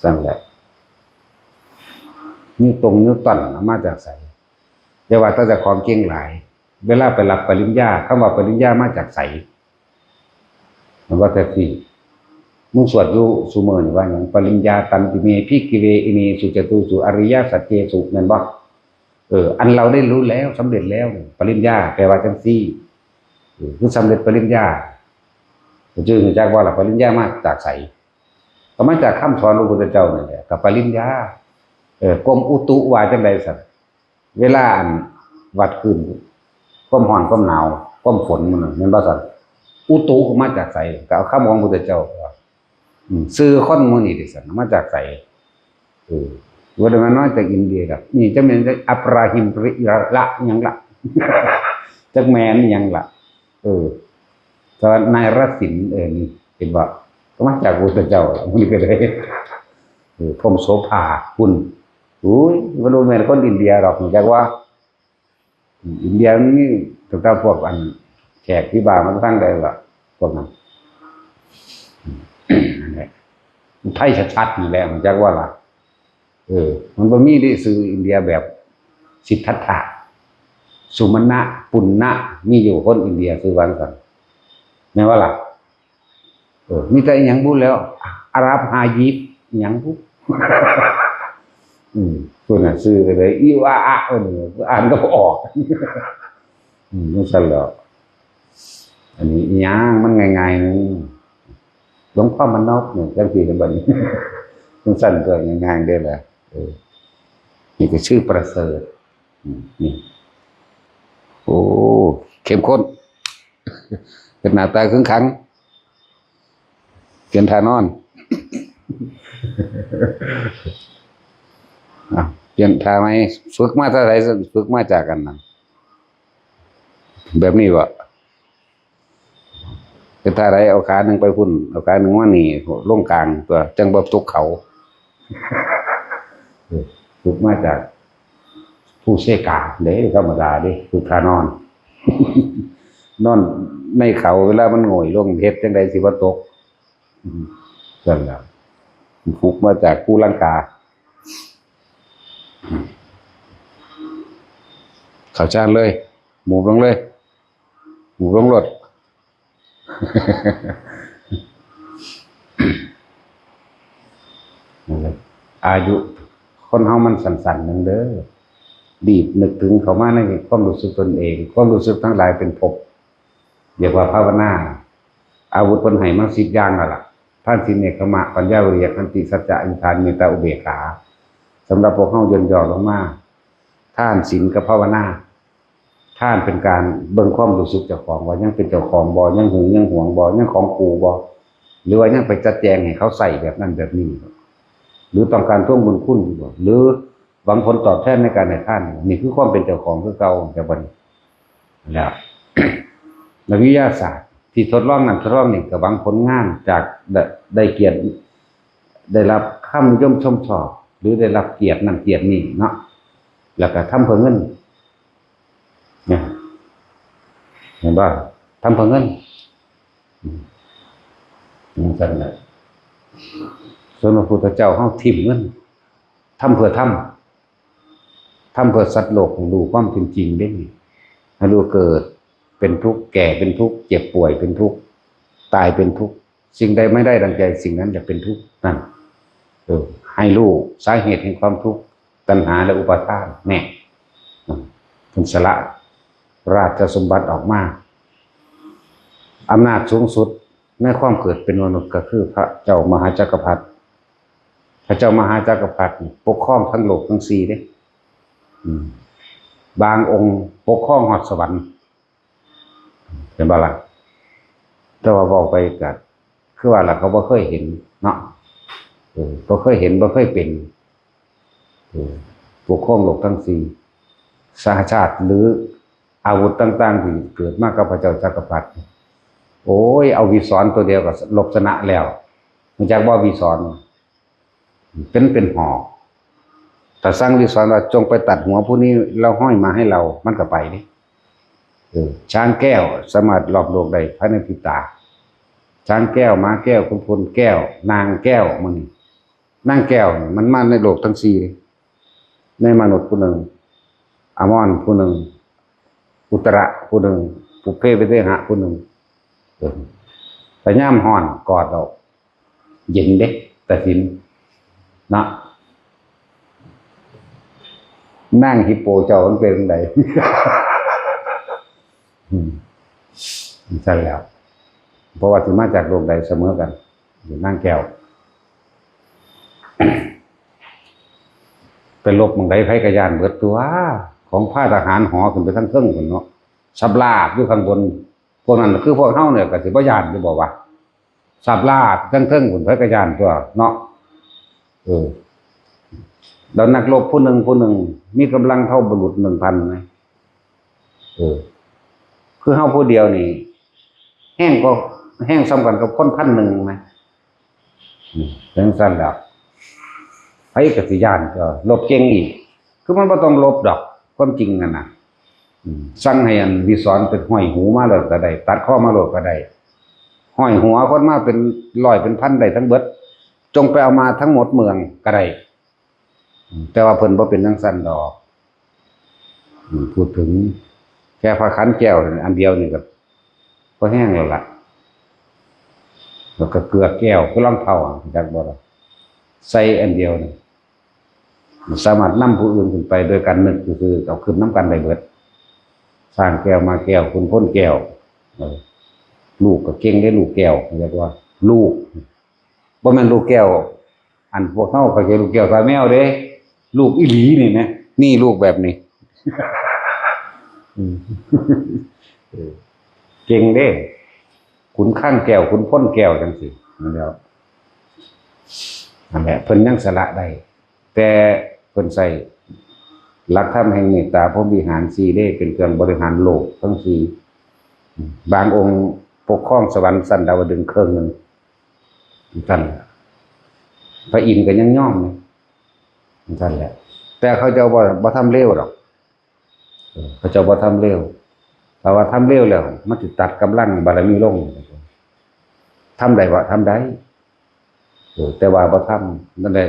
Speaker 1: สั่นแหละนิ้วต้นมาจากไสแต่ว่าถ้าจะความเก่งหลายเวลาไปรับปริญญาคำว่าปริญญามาจากไสมันว่าแต่ที่มึงสวดอยู่ซุมื้อนี่ว่าหยังปริญญาตันติเมภิกขิเวอิเมสุจตุสุอริยสัจเจสุแม่นบ่อันเราได้รู้แล้วสำเร็จแล้วปริญญาแปลว่าจังซี่คือสำเร็จปริญญาจึงจากว่าล่ะปริญญามาจากไสก็มาจากคำสอนพระพุทธเจ้านั่นแหละกับปริญญากรมอุตุว่าจังได๋ซั่นเวลาอันวัดขึ้นความร้อนความหนาวความฝนมันแม่นบ่ซั่นอุตุมาจากไสก็เอาคำของพระพุทธเจ้าซื้อคนหมู่นี้ดิซั่นมาจากไสว่าได้มาน้อยจากอินเดียครับนี่จะเป็นอัปราหิมริละหยังละจักแม่นหยังละตอนนายรสินนี่เป็นว่าก็มาจากพระพุทธเจ้ามื้อนี้ก็เลยพรหมโสภาคุณอุ้ยบ่รู้แม่นคนอินเดียหรอกจักว่าอินเดียนี่ตั้งแต่พวกอันแขกที่บ้านมันตั้งได้ว่าพวกนั้นนั่นแหละไทยชัดๆนี่แหละมันจักว่าล่ะมันบ่มีที่สื่ออินเดียแบบสิทธัตถะสุมาณะปุณณะมีอยู่คนอินเดียคือว่าซั่นแม่นว่าล่ะมีแต่หยังพูดแล้วอาหรับฮายิบหยังพูดตัวน่ะซื้อไปเลยอีวาอะอ่านก็บ่ออกนั่นซั่นแล้วอันนี้อีหยังมันง่ายๆนึงหลวงพ่อมันนอกนี่จังซี่กันบัดนี้มันสั่นตัวง่ายๆได้แหละนี่ก็ชื่อประเสริฐนี่โอ้เข้มข้นเป็นหน้าตาขึงขังเปลี่ยนท่านอนเปลี่ยนท่าไหมฝึกมาเท่าไหร่ฝึกมาจากกันนั่นแบบนี้วะเป็นท่าไรเอาขาหนึ่งไปพุ่นเอาขาหนึ่งมานี่ลงกลางตัวจังบ่ตกเขาฝึกมาจากผู้เสกาเด้ธรรมดาเด้ฝึกท่านอนนอนในเขาเวลามันโง่ยลงเฮ็ดจังใดสิบ่ตกนั่นแหละฝึกมาจากผู้ลังกาเข้าชาติเลยหมู่ลงเลยหมู่ลงรถอายุคนเฮามันสั้นๆนึงเด้อดีบนึกถึงเขามาในความรู้สึกตนเองความรู้สึกทั้งหลายเป็นภพเรียกว่าภาวนาอาวุธเพิ่นให้มา10อย่างแล้วล่ะท่านสิเนกขมะปัญญาวิริยะขันติสัจจะอธิษฐานเมตตาอุเบกขาสำหรับพวกเฮาย่นย่อลงมาท่านศีลกับภาวนาท่านเป็นการเบิ่งความรู้สึกเจ้าของว่ายังเป็นเจ้าของบ่ยังหึงยังหวงบ่ยังของกูบ่ หรือว่ายังไปจัดแจงให้เขาใส่แบบนั้นแบบนี้หรือต้องการทวงบุญคุณหรือหวังผลตอบแทนในการให้ท่านนี่คือความเป็นเจ้าของคือเก่าแต่บัดนี้แล้ว นักวิทยาศาสตร์ที่ทดลองนั้นทดลองนี่ก็หวังผลงานจากได้เกียรติได้รับคำนิยมชมชอบหรือได้รับเกียรตินั่นเกียรตินี่เนาะแล้วก็ทำเพื่อเงินเนี่ยเห็นป่ะทำเพื่อเงินนี่จังเลยส่วนพระพุทธเจ้าเฮาทิ่มเงินทำเพื่อทำเพื่อสัตว์โลกรู้ความจริงได้ให้รู้เกิดเป็นทุกข์แก่เป็นทุกข์เจ็บป่วยเป็นทุกข์ตายเป็นทุกข์สิ่งใดไม่ได้ดังใจสิ่งนั้นจะเป็นทุกข์นั่นให้รู้สาเหตุแห่งความทุกข์ตัณหาและอุปาทานแน่คุณสละราชสมบัติออกมาอำนาจสูงสุดในความเกิดเป็นมนุษย์ก็คือพระเจ้ามหาจักรพรรดิพระเจ้ามหาจักรพรรดิปกครองทั้งโลกทั้งสี่เด้บางองค์ปกครองหอดสวรรค์เป็นบาลังแต่ว่าบอกไปกับคือว่าเราเขาบ่เคยเห็นเนาะบ่เคยเห็นบ่เคยเป็นปกครองโลกทั้งสี่สหชาติหรืออาวุธต่างๆที่เกิดมากับพระเจ้าจักรพรรดิโอ้ยเอาวิศรตัวเดียวก็ลบชนะแล้วมันจากว่าวิศรเป็นหอกแต่สร้างวิศรว่าจงไปตัดหัวผู้นี้แล้วห้อยมาให้เรามันก็ไปดิช้างแก้วสามารถหลอกโลกได้ภายในพริบตาช้างแก้วม้าแก้วคุณพลแก้วนางแก้วมันนางแก้วมันมาในโลกทั้งสี่ในมนุษย์ผู้หนึ่งอามอนผู้หนึ่งอุตระผู้หนึ่งปุเพเวเทหะผู้หนึ่งแต่ย่ามห่อนกอดเราเย็นเด็กแต่สินนะนั่งฮิปโปเจ้ามันเป็นไงใช่แล้วเพราะว่าที่มาจากโลกใดเสมอกันอยู่นั่งแก้วเป็นลบมังใดไผกระยานเบิดตัวของผ้าทหารหอขึ้นไปทั้งเครื่องคนเนาะสับลาบอยู่ข้างบนพวกนั้นคือพวกเฮาเนี่ยก็สิบ่ย่านอยู่บอกว่าสับลาบทั้งคนไผกระยานตัวเนาะแล้วนักรบผู้หนึ่งมีกำลังเท่าบุรุษ 1,000 ไหมคือเฮาผู้เดียวนี่แห้งซ้ำกันกับคน 1,000 ไหมจังซั่นแล้วไผก็สิย่านก็ลบเก่งอีกคือมันบ่ต้องลบดอกความจริงนั่นน่ะสั่งให้อันวิศรเป็นห้อยหูมาแล้วก็ได้ตัดข้อมาโลดก็ได้ห้อยหัวคนมาเป็น100เป็นพันได้ทั้งเบิดจงไปเอามาทั้งหมดเมืองก็ได้แต่ว่าเพิ่นบ่เป็นจังซั่นดอกพูดถึงแค่พระขันแก้วอันเดียวนี่ก็แห้งแล้วล่ะแล้วก็เกลือแก้วคือรองเท้าจักบ่ล่ะใส่อันเดียวนี่สามารถนำผู้อื่นขึ้นไปโดยการนึกคือเอาขึ้นน้ำกันได้เบิดสร้างแก้วมาแก้วคุณพ้นแก้วลูกก็เก่งได้ลูกแก้วเรียกว่าลูกบ่แม่นลูกแก้วอันพวกเฮาก็คือลูกแก้วตาแมวเด้ลูกอีหลีนี่นะนี่ลูกแบบนี้เก่งเด้ขุนข้างแก้วขุนพ้นแก้วจังซี่นั่นแล้วนั่นแหละเพิ่นยังสละได้แต่เพิ่นใส่หลักธรรมแห่งเมตตาพรหมวิหาร4ได้เป็นเครื่องบริหารโลกทั้ง4บางองค์ปกครองสวรรค์สันดาวดึงส์เครื่องนึงท่านพระอินทร์ก็ยังย่อมนะท่านแหละแต่เขาเจ้าบ่ทำเร็วหรอกเขาเจ้าบ่ทำเร็วเพราะว่าทำเร็วแล้วมันสิตัดกำลังบารมีลงทำได้บ่ทำได้แต่ว่าบ่ทำนั่นแหละ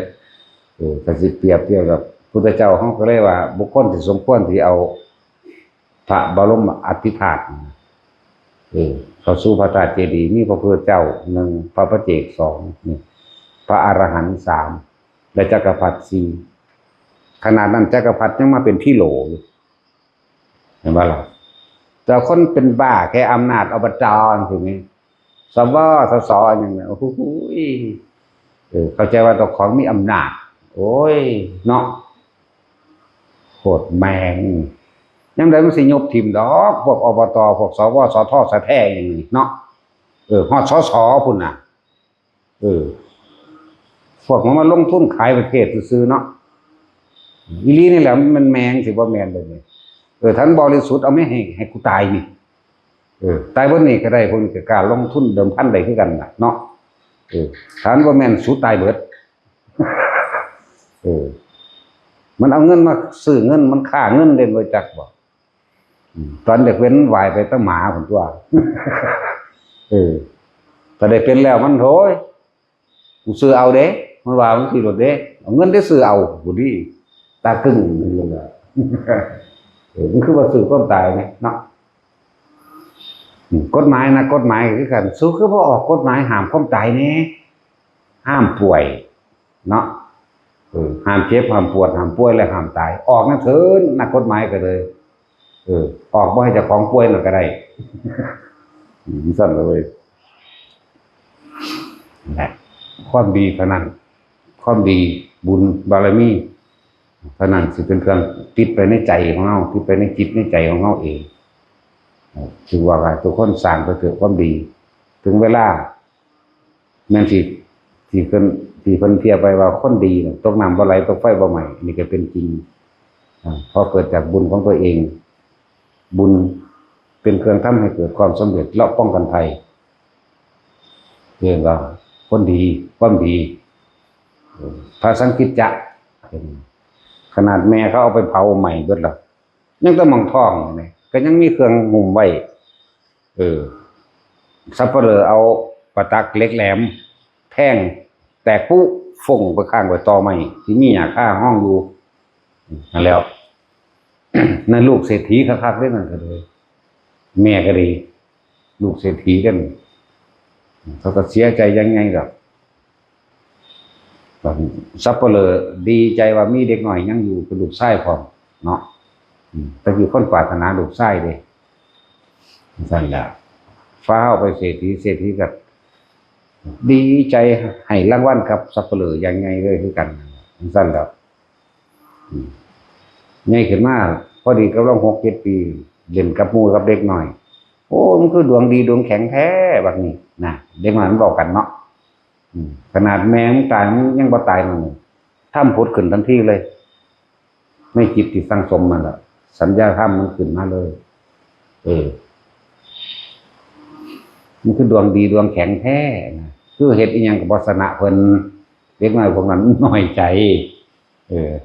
Speaker 1: ก็สิเปรียบเทียบกับพุทธเจ้าเฮาก็เลยว่าบุคคลที่สมควรที่เอาพระบรมอธิธาตุเข้าสู่พระธาตุเจดีย์มีพระพุทธเจ้า1พระปัจเจก2นี่พระอรหันต์3และจักรพรรดิ4ขนาดนั้นจักรพรรดิยังมาเป็นพี่โหลอยู่เห็นบ่ล่ะแต่คนเป็นบ้าแค่อำนาจอบจถูกมั้ยสวสสอย่างนั้นโอ้โหเข้าใจว่าตัวของมีอำนาจโอ้ยเนาะโคตรแมงยังไดมันสิยกทิ่มดอกพวกอบตพวกสวสทสแท้อย่างนี้เนาะฮอดสสพุ่นน่ะ เออพวกมันมาลงทุนขายประเทศซื้อเนาะอีลีนี่แหละมันแมงสิบ่แมนเลยเนี่ยท่านบริสุทธิ์เอาไม่ให้กูตายนี่ตายบนนี้ก็ได้คนก็กล้าลงทุนเดิมพันใดคือกันน่ะเนาะท่านบ่แม่นสู้ตายเบิดมันเอาเงินมาซื้อเงินมันค่าเงินเด่นไว้จักบ่ตอนเด็กเว้นไหวไปตั้งหมาผมตัวแต่ได้เป็นแล้วมันโถยกูซื้อเอาเด้มันว่ามันสิรถเด้เอาเงินได้ซื้อเอากูดิตากึ่งนึงเลยมันคือว่าซื้อความตายเนี่ยเนาะกฎหมายนะกฎหมายคือกันสู้คือพอออกกฎหมายห้ามความตายแน่ห้ามป่วยเนาะห้ามเจ็บห้ามปวดห้ามป่วยและห้ามตายออกนั่นเถินนักกฎหมายก็เลยออกบ่ให้เจ้าของป่วยน่ะก็ได้สั่นเลยแหละความดีเท่านั้นความดีบุญบารมีเท่านั้นสิเป็นเครื่องติดไปในใจของเราติดไปในจิตในใจของเราเองถือว่าทุกคนสร้างไปเถอะความดีถึงเวลาแม่นที่เพิ่นเทียบไปว่าคนดีตกน้ำบ่ไหลตกไฟบ่ไหม้นี่ก็เป็นจริงพอเกิดจากบุญของตัวเองบุญเป็นเครื่องทำให้เกิดความสำเร็จและป้องกันภัยเรียกว่าคนดีความดีภาษาอังกฤษจะขนาดแม่เขาเอาไปเผาใหม่เบิดแล้วยังต้องมองท่องเลยก็ยังมีเครื่องงุ่มไว้สับเปลือเอาปะตักเล็กแหลมแท่งแตกปุ๊ฟงไปข้างไว้ต่อใหม่ที่มีหยาค่าห้องอยู่นั่นแล้ว นั่นลูกเศรษฐีคักๆได้นั่นก็เลยแม่ก็ดีลูกเศรษฐีกันเขาก็เสียใจยังไงกับซับเปลือดีใจว่ามีเด็กหน่อยยังอยู่เป็นลูกไส้พร้อมเนาะแต่คือคนปรารถนาลูกไส้เด้สั่นละฟ้าเอาไปเศรษฐีกับดีใจให้รางวัลกับซับเปลือยังไงเลยคือกันสั่นแล้วไงขึ้นมาพอดีกำลัง6-7 ปีเล่นกับหมู่กับเด็กหน่อยโอ้มันคือดวงดีดวงแข็งแท้แบบนี้นะเด็กหน่อยมันบอกกันเนาะขนาดแม่มันตายมันยังบ่ตายมันถ้ำผุดขึ้นทันทีเลยไม่จิตที่สังสมมันละสัญญาถ้ำมันขึ้นมาเลยมันคือดวงดีดวงแข็งแท้นะคือเฮ็ดอีหยังกับบ่ชนะเพิ่นเด็กน้อยพวกนั้นน้อยใจ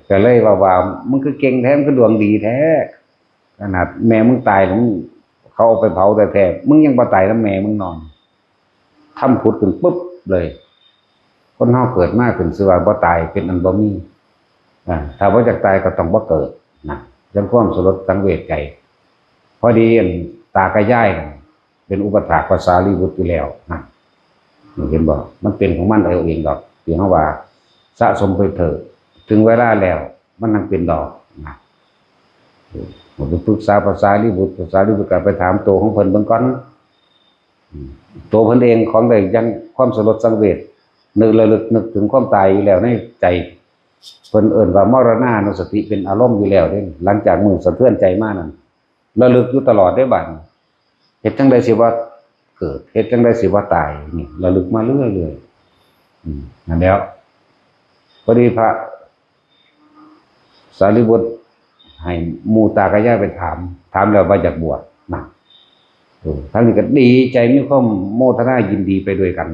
Speaker 1: ก็เลยว่ามันคือเก่งแท้มันคือดวงดีแท้ขนาดแม่มึงตายแล้วเขาเอาไปเผาแต่แท้มึงยังบ่ตายแล้วแม่มึงนอนทำผุดขึ้นปุ๊บเลยคนเฮาเกิดมาขึ้นสิว่าบ่ตายเป็นอันบ่มีถ้าบ่อยากตายก็ต้องบ่เกิดนะจังความสลดสังเวชใจพอดีตากระย่ายเป็นอุปถากภาษาลีบุตรอยู่แล้วนะเห็นบ่มันเป็นของมันเอาเองดอกที่เฮาว่าสะสมไปเถอะถึงเวลาแล้วมันนั่งเป็นดอกนะผมไปปรึกษาภาษาลีบุตรก็ไปถามตัวของเพิ่นเบิ่งก่อนตัวเพิ่นเองของได้ยังความสลดสังเวชนึกถึงความตายอยู่แล้วในใจเพิ่นเอิ้นว่ามรณานุสติเป็นอารมณ์อยู่แล้วเด้หลังจากมือสะเทือนใจมานั่นระลึกอยู่ตลอดได้บัดเฮ็ดจังได๋สิว่าเกิดเฮ็ดจังได๋สิว่าตายนี่ระลึกมาเรื่อยๆนั่นแล้วพอดีพระสารีบุตรให้หมู่ตากะย่าไปถามแล้วว่าอยากบวชนะทั้งนี้ก็ดีใจมีความโมทนายินดีไปด้วยกัน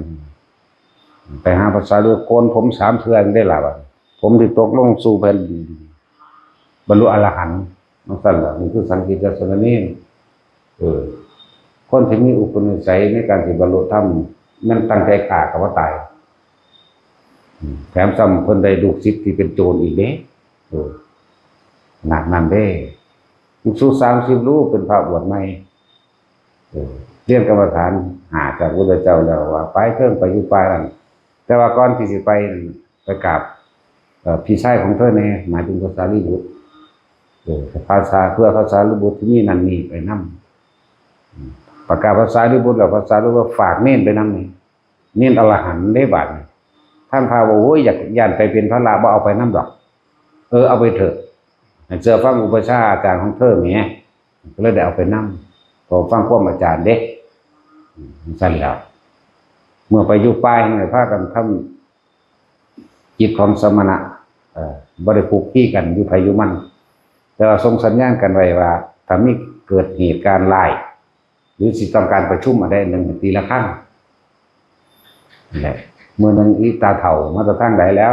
Speaker 1: ไปหาภาษาเรือโกนผม3 เทื่อได้ล่ะว่าผมที่ตกลงสู่แผ่นดินบรรลุอรหันต์นั่นสั่นล่ะนี่คือสังฆิตสนเนนคนที่มีอุปนิสัยในการสิบรรลุธรรมนั่นตั้งใจฆ่าก็ว่าตายแถมซ้ำเพิ่นได้ลูกศิษย์ที่เป็นโจรอีกเด้หนักนั่นเด้ภิกษุ30 รูปเป็นพระบวชใหม่เรียนกรรมฐานหาจากพระพุทธเจ้าแล้วว่าไปเพิ่มไปอยู่ป่านั่นแต่ว่าก่อนที่สิไปกราบพี่ชายของเธอเนี่ยหมายถึงภาษาลีบุตรภาษาเพื่อภาษาลีบุตรที่นี่นั่นนี่ไปนำประกาศภาษาลีบุตรแล้วภาษาลีบุตรฝากเน้นไปนำนี่เน้นอรหันต์ได้บาดท่านพาว่าโอ้ยอยากย่านไปเป็นพระราบ่เอาไปนำดอกเอาไปเถอะเจอฟังอุปชาอาจารย์ของเธอแหมก็เลยได้เอาไปนำพอฟังความอาจารย์เด้สั่นแล้ว เมื่อไปอยู่ป่าให้พากันทำจิตของสมณะบ่ได้ผูกขี้กันอยู่ไผอยู่มันแต่ว่าส่งสัญญาณกันไว้ว่าถ้ามีเกิดเหตุการณ์ร้ายหรือสิต้องการประชุมอะไรหนึ่งตีละครั้งนั่นแหละเมื่อนึงอีตาเฒ่ามาตะทั้งใดแล้ว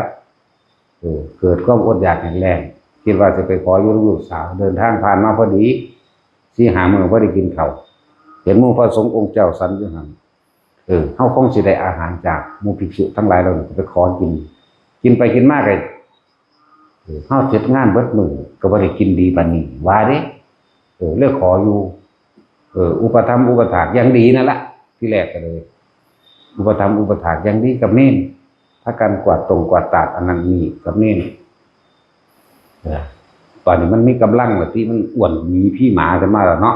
Speaker 1: เกิดความอดอยากแห้งแล้งคิดว่าจะไปขออยู่ลูกสาวเดินทางผ่านมาพอดีสิหามื้อบ่ได้กินข้าวเห็นหมู่พระสงฆ์องค์เจ้าสันอยู่หั่นเฮาคงสิได้อาหารจากหมู่ภิกษุทั้งหลายเราไปขอกินไปกินมากเลยเฮาเสร็จงานเบิดมื้อก็บ่ได้กินดีปานนี้ว่าเด้เลิกขออยู่อุปถัมภ์อุปถากอย่างดีนั่นละที่แรกก็เลยอุปถัมภ์อุปถากอย่างดีกับเน้นถ้าการกวาดกวาดตาดอันนั้นนี่กับเน้นตอนนี้มันมีกำลังแบบที่มันอ้วนมีพี่หมากันมาแล้วเนาะ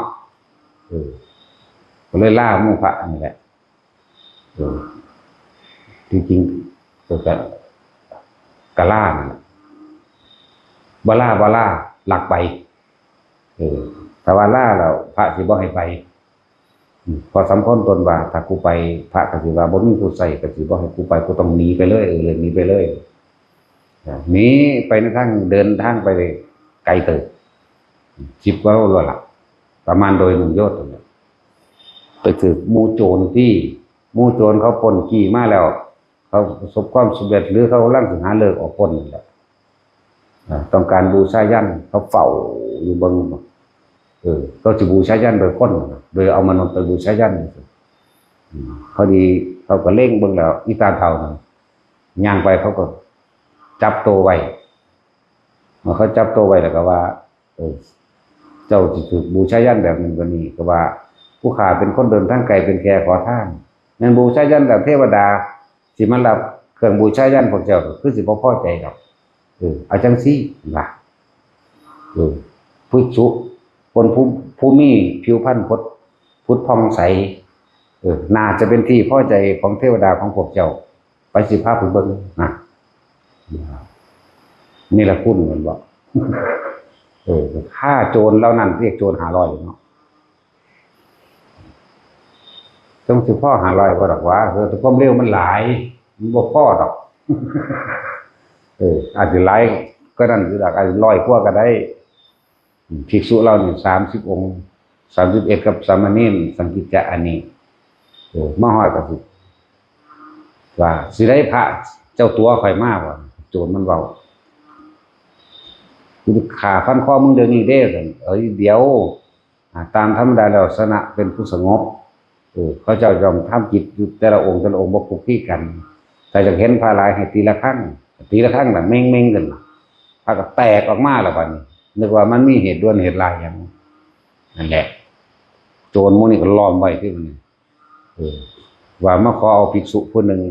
Speaker 1: ก็เลยล่าหมู่พระนี่แหละจริงๆก็กะล่านั่นแหละบล่าหลักไปแต่ว่าล่าแล้วพระสิบ่ให้ไปพอสำคัญตนว่าถ้ากูไปพระก็สิว่าบ่มีผู้ใส่ก็สิบ่ให้กูไปกูต้องหนีไปเลยเลยหนีไปเลยหนีไปในทางเดินทางไปเลยไกลเติบ10 กว่าโลแล้วล่ะประมาณโดย1 โยชน์นั่นแหละไปถึงหมู่โจรที่หมู่โจรเขาปล้นกี่มาแล้วเขาประสบความสำเร็จหรือเขากำลังสิหาเลิกออกปล้นนั่นแหละต้องการบูชายัญเขาเฝ้าอยู่เบิ่งก็จะบูชายัญโดยคนโดยเอามนุษย์ไปบูชายัญพอดีเขาก็เล่งเบิ่งแล้วอีตาเฒ่านั่นย่างไปเขาก็จับตัวไว้เมื่อเขาจับตัวไว้แล้วก็ว่าเจ้าสิถูกบูชายัญแบบนั้นนี้ก็ว่าผู้ข้าเป็นคนเดินทางไกลเป็นแค่ขอทานงั้นบูชายัญแบบเทวดาสิมารับเครื่องบูชายัญพวกเจ้าคือสิบ่พอใจดอกเอาจังซี่ล่ะผู้สุคนผู้มีผิวพรรณพุทธพองใสน่าจะเป็นที่พอใจของเทวดาของพวกเจ้าไปสิพาผู้เบิ่งนะนี่แหละคุณเหมือนบอกฆ่าโจรแล้วนั่นเรียกโจร500เนาะต้องสิพ่อ500ก็ดอกว่าแต่ความเร็วมันหลายมันบ่พอดอกอาจจะหลายก็นั่นคือดอกอาจจะ100 กว่าก็ได้ภิกษุเราเนี่ย30 องค์31กับสามเณรสังกิจจะอันนี้มาฮอดก็สิว่าสิได้พระเจ้าตัวข่อยมาบ่โจรมันเว้ากูฆ่าฟันคอมึงเดี๋ยวนี้เด้ซั่นเดี๋ยวตามธรรมดาแล้วสนะเป็นผู้สงบเขาเจ้ายอมทำจิตอยู่แต่ละองค์บ่คุกคีกันแต่จะเห็นพระหลายให้ตีละครั้งน่ะเม่งๆกันพระก็แตกออกมาแล้วบัดนี้นึกว่ามันมีเหตุด่วนเหตุร้ายอย่างนั่นแหละโจรหมู่นี้ก็ล้อมไว้ที่มันว่ามาขอเอาภิกษุผู้หนึ่ง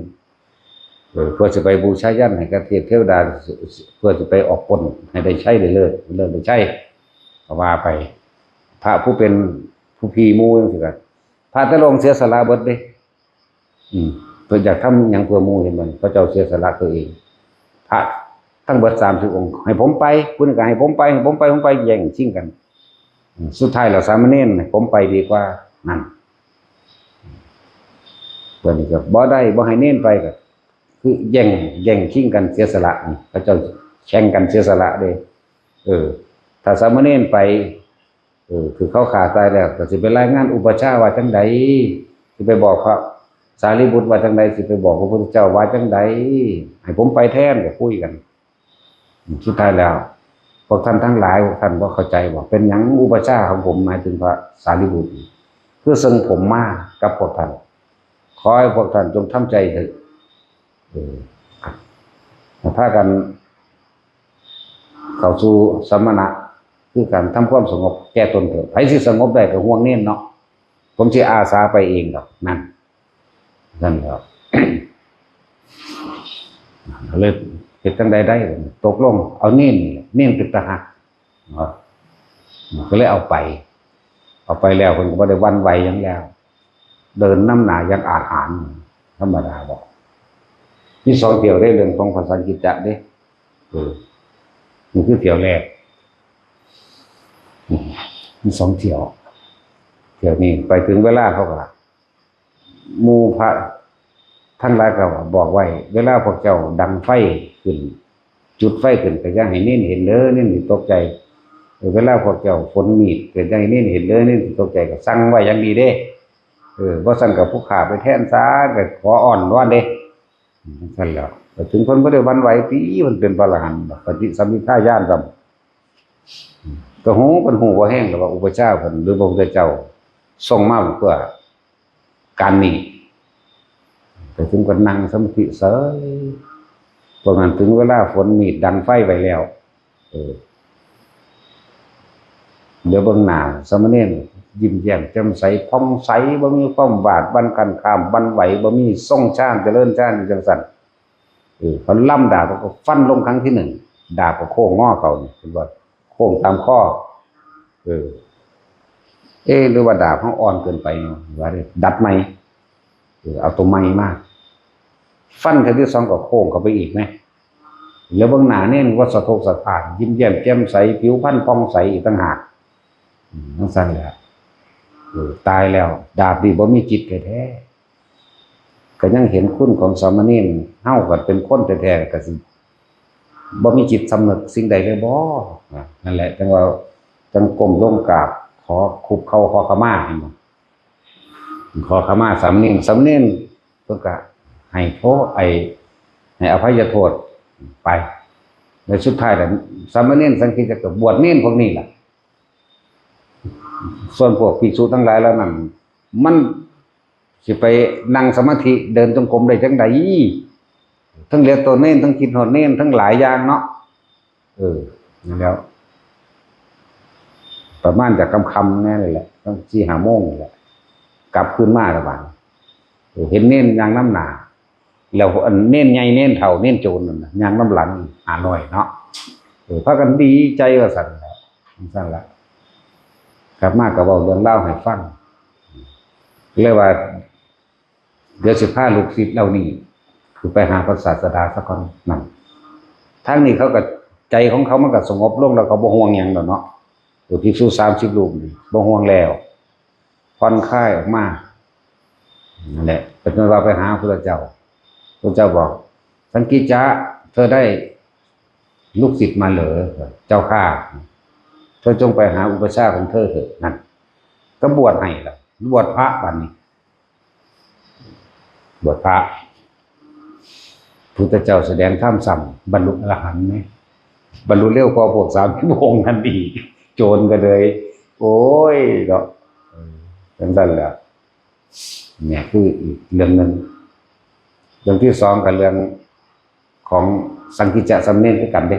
Speaker 1: เพื่อจะไปบูชายัญให้กับเทวดาเพื่อจะไปออกปล้นให้ได้ใช้ได้เลิศได้ใช้ว่าไปพระผู้เป็นผู้พีหมู่จังซี่ก็พระตะลงเสียสละเบิดเด้เพิ่นอยากทำหยังเพื่อหมู่เห็นบ่พระเจ้าเสียสละตัวเองพระทั้งเบิด30 องค์ให้ผมไปผู้นึงก็ให้ผมไปแย่งชิงกันสุดท้ายแล้วสามเณรผมไปดีกว่านั่นตัวนี้ก็บ่ได้บ่ให้เน้นไปก็คือแย่งชิงกันเสียสละนี่พระเจ้าแข่งกันเสียสละเด้ถ้าสามเณรไปคือเขาขาตายแล้วก็สิไปรายงานอุปชฌาย์ว่าจังได๋สิไปบอกพระสารีบุตรว่าจังได๋สิไปบอกพระพุทธเจ้าว่าจังได๋ให้ผมไปแทนก็คุยกันสุดท้ายแล้วพวกท่านทั้งหลายพวกท่านบ่เข้าใจว่าเป็นหยังอุปชฌาย์ของผมหมายถึงพระสารีบุตรคือซึ่งผมมากับพวกท่านขอให้พวกท่านจงทำใจเถิดพากันเข้าสู่สมณะคือการทำความสงบแก้ตนเถิดไผสิสงบได้ก็ห่วงเน้นเนาะผมสิอาสาไปเองดอกนั่นครับ เลยเฮ็ดจังใดได้ตกลงเอาเน้นเป็นตาหักก็เลยเอาไปแล้วเพิ่นก็บ่ได้วันไหวหยังแล้วเดินน้ำหนายังอาหารธรรมดาบอกมี2 เที่ยวได้เรื่องของภาษากิจจะเด้นี่คือเที่ยวแรกมี2 เที่ยวนี้ไปถึงเวลาเขาก็หมู่พระ ท่านหลายก็บอกไว้เวลาพวกเจ้าดังไฟขึ้นจุดไฟขึ้นก็อย่าให้เน้นเห็นเด้อเน้นสิตกใจเวลาพวกเจ้าฝนมีดก็อย่าให้เน้นเห็นเด้อเน้นสิตกใจก็สั่งไว้อย่างดีเด้บ่สั่นกับผู้ขาไปแทนซะก็ขออ่อนวอนเด้สั่นแล้วแต่ถึงเพิ่นบ่ได้หวั่นไหวติมันเป็นพระอรหันต์ปฏิสัมภิทาญาณก็ก็ฮู้เพิ่นฮู้บ่แห้งแล้วว่าอุปชฌาย์เพิ่นหรือพระพุทธเจ้าส่งมาเพื่อการนี้แต่ถึงก็นั่งสมาธิเสยพอมันถึงเวลาฝนมีดดังไฟไว้แล้วเดี๋ยวเบิ่งหน้าสามเณรยิ้มแย้มแจ่มใสผ่องใสบ่มีความหวาดบันกันข้ามบันไหวบ่มีส่งชานเจริญชานจังซั่นเพิ่นล่ำดาบก็ฟันลงครั้งที่1ดาบก็โค้งงอเขานี่เพิ่นว่าโค้งตามข้อหรือว่าดาบเฮาอ่อนเกินไปว่าดัดใหม่เอาตัวใหม่มาฟันครั้งที่2ก็โค้งเข้าไปอีกมั้ยแล้วเบิ่งหน้าเนี่ยว่าสะทกสะท้านยิ้มแย้มแจ่มใสผิวพรรณผ่องใสอีกต่างหากจังซั่นแหละตายแล้วดาบนี่บ่มีจิตแท้ๆก็ยังเห็นคุณของสามเณรเฮาก็เป็นคนแท้ๆก็สิบ่มีจิตสำนึกสิ่งใดเลยบ่นั่นแหละจังว่าจังก้มลงกราบขอคุบเข่าขอขมาให้บ่ขอขมาสามเณรเพิ่นก็ให้โทษให้อภัยโทษไปในสุดท้ายแล้วสามเณรสังคิดจะบวชเณรพวกนี้ล่ะส่วนพวกภิกษุทั้งหลายแล้วนั่นมันสิไปนั่งสมาธิเดินจงกรมได้จังได๋ทั้งเหลือตัวเณรทั้งคิดฮอดเณรทั้งหลายอย่างเนาะนั่นแล้วประมาณจะค่ำๆแน่เลยแหละต้อง 4-5 โมงนี่แหละกลับคืนมาแล้วบัดเห็นเณรย่างน้ำหน้าแล้วอันเณรใหญ่เณรเฒ่าเณรโจรนั่นน่ะย่างน้ำหลัง500เนาะพากันดีใจว่าซั่นแหละซั่นล่ะกลับมาก็เว้าเรื่องเล่าให้ฟังเรียกว่าเดี๋ยวสิพาลูกศิษย์เหล่านี้คือไปหาพระศาสดาซะก่อนนั่นทางนี้เขาก็ใจของเขามันก็สงบลงแล้วก็บ่ห่วงหยังดอกเนาะภิกษุ30รูปนี่บ่ห่วงแล้วผ่อนคลายออกมานั่นแหละเป็นว่าไปหาพระเจ้าพระเจ้าบอกสังกิจจะเธอได้ลูกศิษย์มาเหรอเจ้าข้าเธอจงไปหาอุปชฌาย์ของเธอเถิดนั่นก็บวชให้ล่ะบวชพระบัดนี้บวชพระพุทธเจ้าแสดงธรรมสั่งบรรลุอรหันต์มั้ยบรรลุเร็วกว่าพวก3ชั่วโมงนั่นอีกโจรก็เลยโอ้ยเนาะจังซั่นแหละเนี่ยคืออีกเรื่องนึงเรื่องที่2ก็เรื่องของสังกิจจะสำเร็จคือกันเด้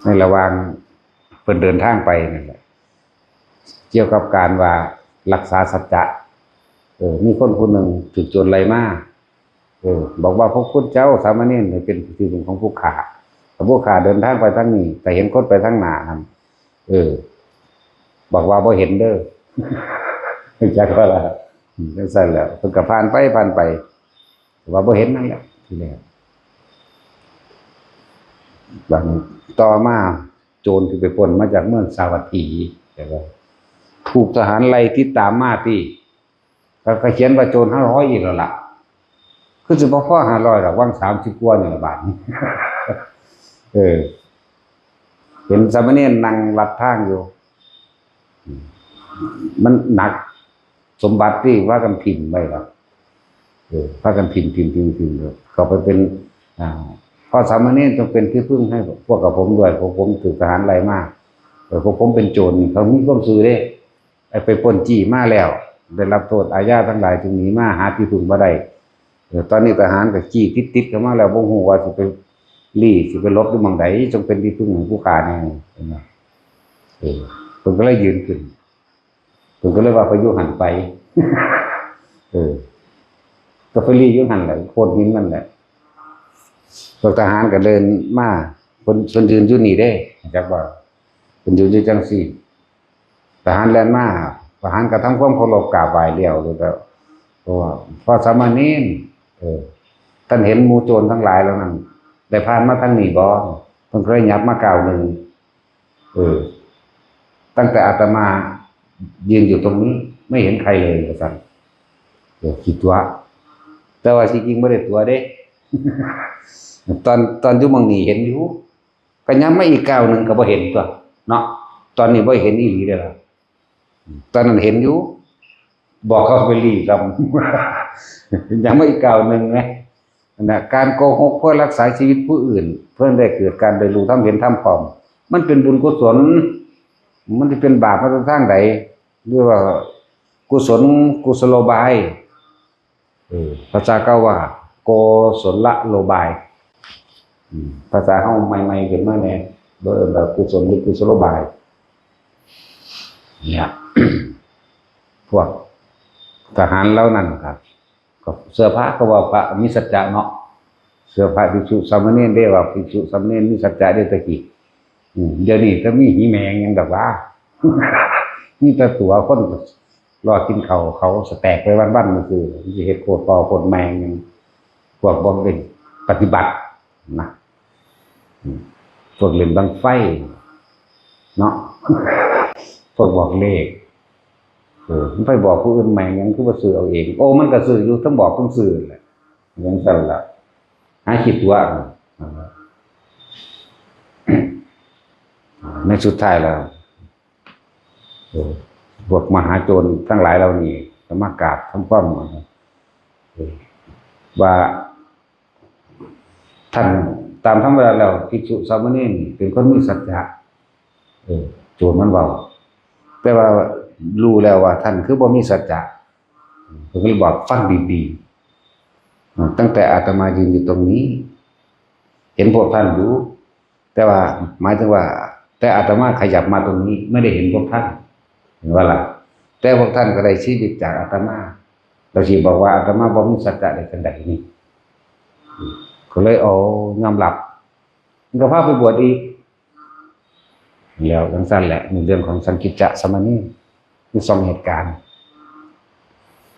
Speaker 1: ในระหว่างเพิ่นเดินทางไปนั่นแหละเกี่ยวกับการว่ารักษาสัจจะมีคนคนหนึ่งถูกโจรไล่มาบอกว่าพระพุทธเจ้าสามเณรเป็นที่พึ่งของผู้ฆ่าแต่ผู้ฆ่าเดินทางไปทางนี้แต่เห็นคนไปทางหน้านั่นบอกว่าบ่เห็นเด้อจักว่าล่ะจังซั่นแหละเพิ่นก็ผ่านไปว่าบ่เห็นนั่นแหละทีแรกบัดนี้ต่อมาโจรที่ไปปล้นมาจากเมืองสาวัตถีแต่ว่าถูกทหารไล่ติดตามมาที่ก็เขียนว่าโจร500อีกแล้วล่ะคือสิบ่พอ500ดอกวาง30กว่านี่ละบาทเห็นสามเณรนั่งลัดทางอยู่มันหนักสมบัติที่ว่ากันพิมพ์ไว้ครับพากันพิมพ์เขาไปเป็นพอสามเณรต้องเป็นที่พึ่งให้พวกกับผมด้วยพวกผมถูกทหารไล่มาพวกผมเป็นโจรเขามีความซื่อเด้ไปปล้นจี้มาแล้วได้รับโทษอาญาทั้งหลายจึงหนีมาหาที่พึ่งบ่ได้ตอนนี้ทหารก็จี้ติดเข้ามาแล้วบ่ฮู้ว่าสิไปสิไปลบอยู่หม้องใดจงเป็นที่พึ่งของผู้ฆ่าแน่เห็นบ่เพิ่นก็เลยยืนขึ้นเพิ่นก็เลยว่าไปอยู่หั่นไปก็ไปอยู่หั่นแหละโคตรหินนั่นแหละพวกทหารก็เดินมาคนยืนอยู่นี่เด้จักว่าเพิ่นยืนอยู่จังซี่ทหารแล่นมาทหารก็ทำความเคารพกราบไหว้แล้วแล้วเพราะว่าพอสามเณรท่านเห็นหมู่โจรทั้งหลายแล้วนั่นได้ผ่านมาทางนี้บ่เพิ่นเคยยับมาก้าวหนึ่งตั้งแต่อาตมายืนอยู่ตรงนี้ไม่เห็นใครเลยว่าซั่น ขี้ตัวแต่ว่าจริงๆไม่ได้ตัวเด้ ตอนอยู่เมืองนี้เห็นอยู่ก็ยังไม่อีกก้าวหนึ่งก็บ่เห็นตัวเนาะตอนนี้บ่เห็นอีหลีเด้อล่ะตอนนั้นเห็นอยู่บอกเขาไปรีกับ ยังไม่อีกก้าวหนึ่งไงนะการโกหกเพื่อรักษาชีวิตผู้อื่น เพื่อได้เกิดการได้รู้ทำเห็นทำพร้อมมันเป็นบุญกุศลมันจะเป็นบาปมาทางใดหรือว่ากุศลกุศโลบายภาษาเก่าว่าโกศลโลบายภาษาเฮาใหม่ๆขึ้นมาแน่บ่เอิ้นว่ากุศลหรือกุศโลบายเนี่ย พวกทหารเหล่านั้นครับก็เสื้อผ้าก็ว่าพระมีสัจจะเนาะเสื้อผ้าภิกษุสามเณรได้ว่าภิกษุสามเณรมีสัจจะได้ตะกี้เดี๋ยวนี้ก็มีหีแมงยังดอกว่า มีแต่ตัวคนรอกินเขาสแต็กไปวันๆมันคือสิเฮ็ดโคตรปอโคตรแมงยังพวกบ่ได้ปฏิบัตินะพวกเล่นบังไฟเนาะพวกบอกเลขมันไปบอกผู้อื่นแมงยังคือว่าซื้อเอาเองโอ้มันก็ซื้ออยู่ทั้งบอกทั้งซื้อแหละยังสั่นล่ะหาคิดว่าในสุดท้ายแล้วพวกมหาโจรทั้งหลายเหล่านี้สมากราบทำความว่าท่านตามธรรมดาแล้วภิกษุสามเณรเป็นคนมีสัจจะโจรมันเบาแต่ว่ารู้แล้วว่าท่านคือบ่มีสัจจะผมก็เลยบอกฟังดีๆตั้งแต่อาตมายืนอยู่ตรงนี้เห็นพวกท่านอยู่แต่ว่าหมายถึงว่าแต่อาตมาขยับมาตรงนี้ไม่ได้เห็นพวกท่านเห็นว่าล่ะแต่พวกท่านก็ได้ชีวิตจากอาตมาเราสิบอกว่าอาตมาบ่มีสัจจะได้จังได๋นี่ก็เลยยอมรับมันก็พาไปบวชอีกแล้วจังซั่นแหละในเรื่องของสังกิจจะสมณีมี2เหตุการณ์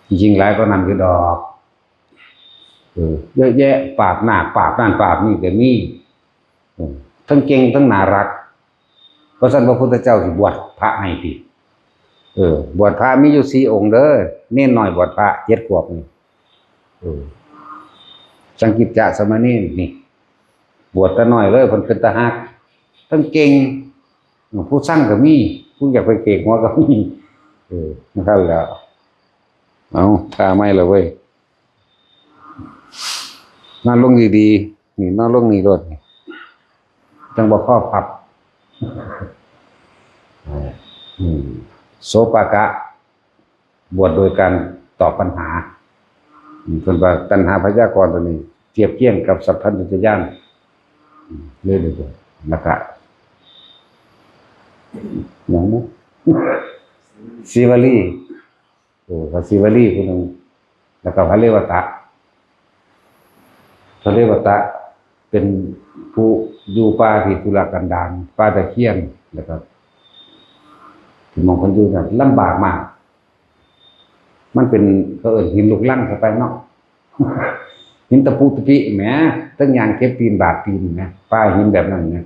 Speaker 1: จริงๆหลายก็นั่นคือดอกเยอะแยะปราบหน้าปราบนั่นปราบนี่ก็มีทั้งเก่งทั้งน่ารักเพราะฉะนั้นพระพุทธเจ้าสิบวชพระให้ติบวชพระมีอยู่4องค์เด้อเน้นน้อยบวชพระ7 ขวบนี่สังกิจจะสมณีนี่บวชแต่น้อยเลยเพิ่นเป็นตาฮักทั้งเก่งผู้สร้างก็มีผู้อยากไปเก่งหัวก็มีนะครับแล้วเอาท่าไม่เลยเว้ยนอนลงดีๆนี่นอนลงนี่รถจังบ่ข้อพับโสปากะบวชโดยการตอบปัญหาส่วนว่าตัณหาพยากรณ์ตัวนี้เทียบเคียงกับสัพพัญญุตญาณเลยนะคะอย่างนี้ศิวลีพระศิวลีคนหนึ่งแล้วก็พระเรวตะเป็นผู้อยู่ป่าที่ทุรกันดารป่าตะเคียนแล้วก็ที่มองคนอยู่เนี่ยลำบากมากมันเป็นเขาเอิ้นหินลูกลังเข้าไปเนาะ หินตะปูตะปิแหมตั้งยางเก็บตีนบาดตีนนะป้ายหินแบบนั้นเนี่ย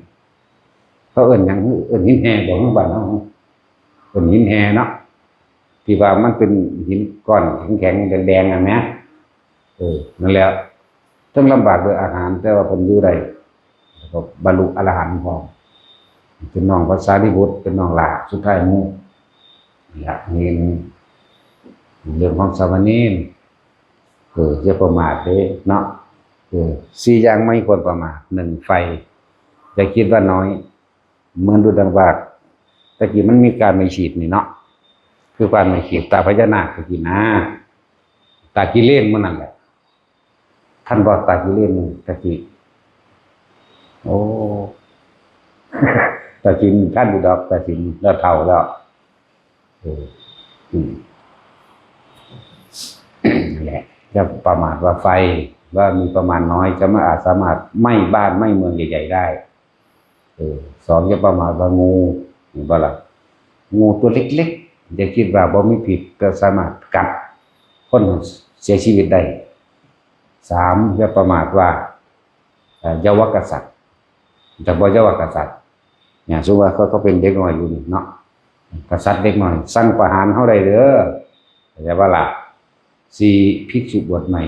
Speaker 1: เขาเอิ้นหยังเอิ้นหินแห่บ่ฮู้บ้านเฮาเอิ้นหินแห่เนาะที่ว่ามันเป็นหินก้อนแข็งๆแดงๆอ่ะนะนั่นแหละต้องลำบากด้วยอาหารแต่ว่าเพิ่นอยู่ได้แล้วก็บรรลุอรหันต์พร้อมเป็นน้องพระสารีบุตรเป็นน้องหลาสุดท้ายหมู่อยากเห็นเรื่องของสามเณรอย่าประมาทเด้เนาะ4อย่างไม่ควรประมาท1ไฟอย่าคิดว่าน้อยเหมือนดูดังว่าตะกี้มันมีการไม่ฉีดนี่เนาะคือการไม่ฉีดตาพญานาคตะกี้นะตากิเลนมันนั่นแหละท่านบอกตากิเลนตะกี้โอ้ ตาจินท่านอยู่ดอกตาจินแล้วเฒ่าแล้วนั่นแหละจะประมาทว่าไฟว่ามีประมาณน้อยจะไม่อาจสามารถไหม้บ้านไหม้เมืองใหญ่ๆได้2จะประมาทว่างูเห็นบ่ล่ะงูตัวเล็กๆอย่าคิดว่าบ่มีพิษก็สามารถกัดคนเสียชีวิตได้3จะประมาทว่าเยาวกษัตริย์แต่บ่เยาวกษัตริย์เนี่ยสมมุติว่าเขาเป็นเด็กน้อยอยู่นี่เนาะกษัตริย์เด็กน้อยสั่งประหารเฮาได้เด้อเข้าใจบ่ล่ะ 4ภิกษุบวชใหม่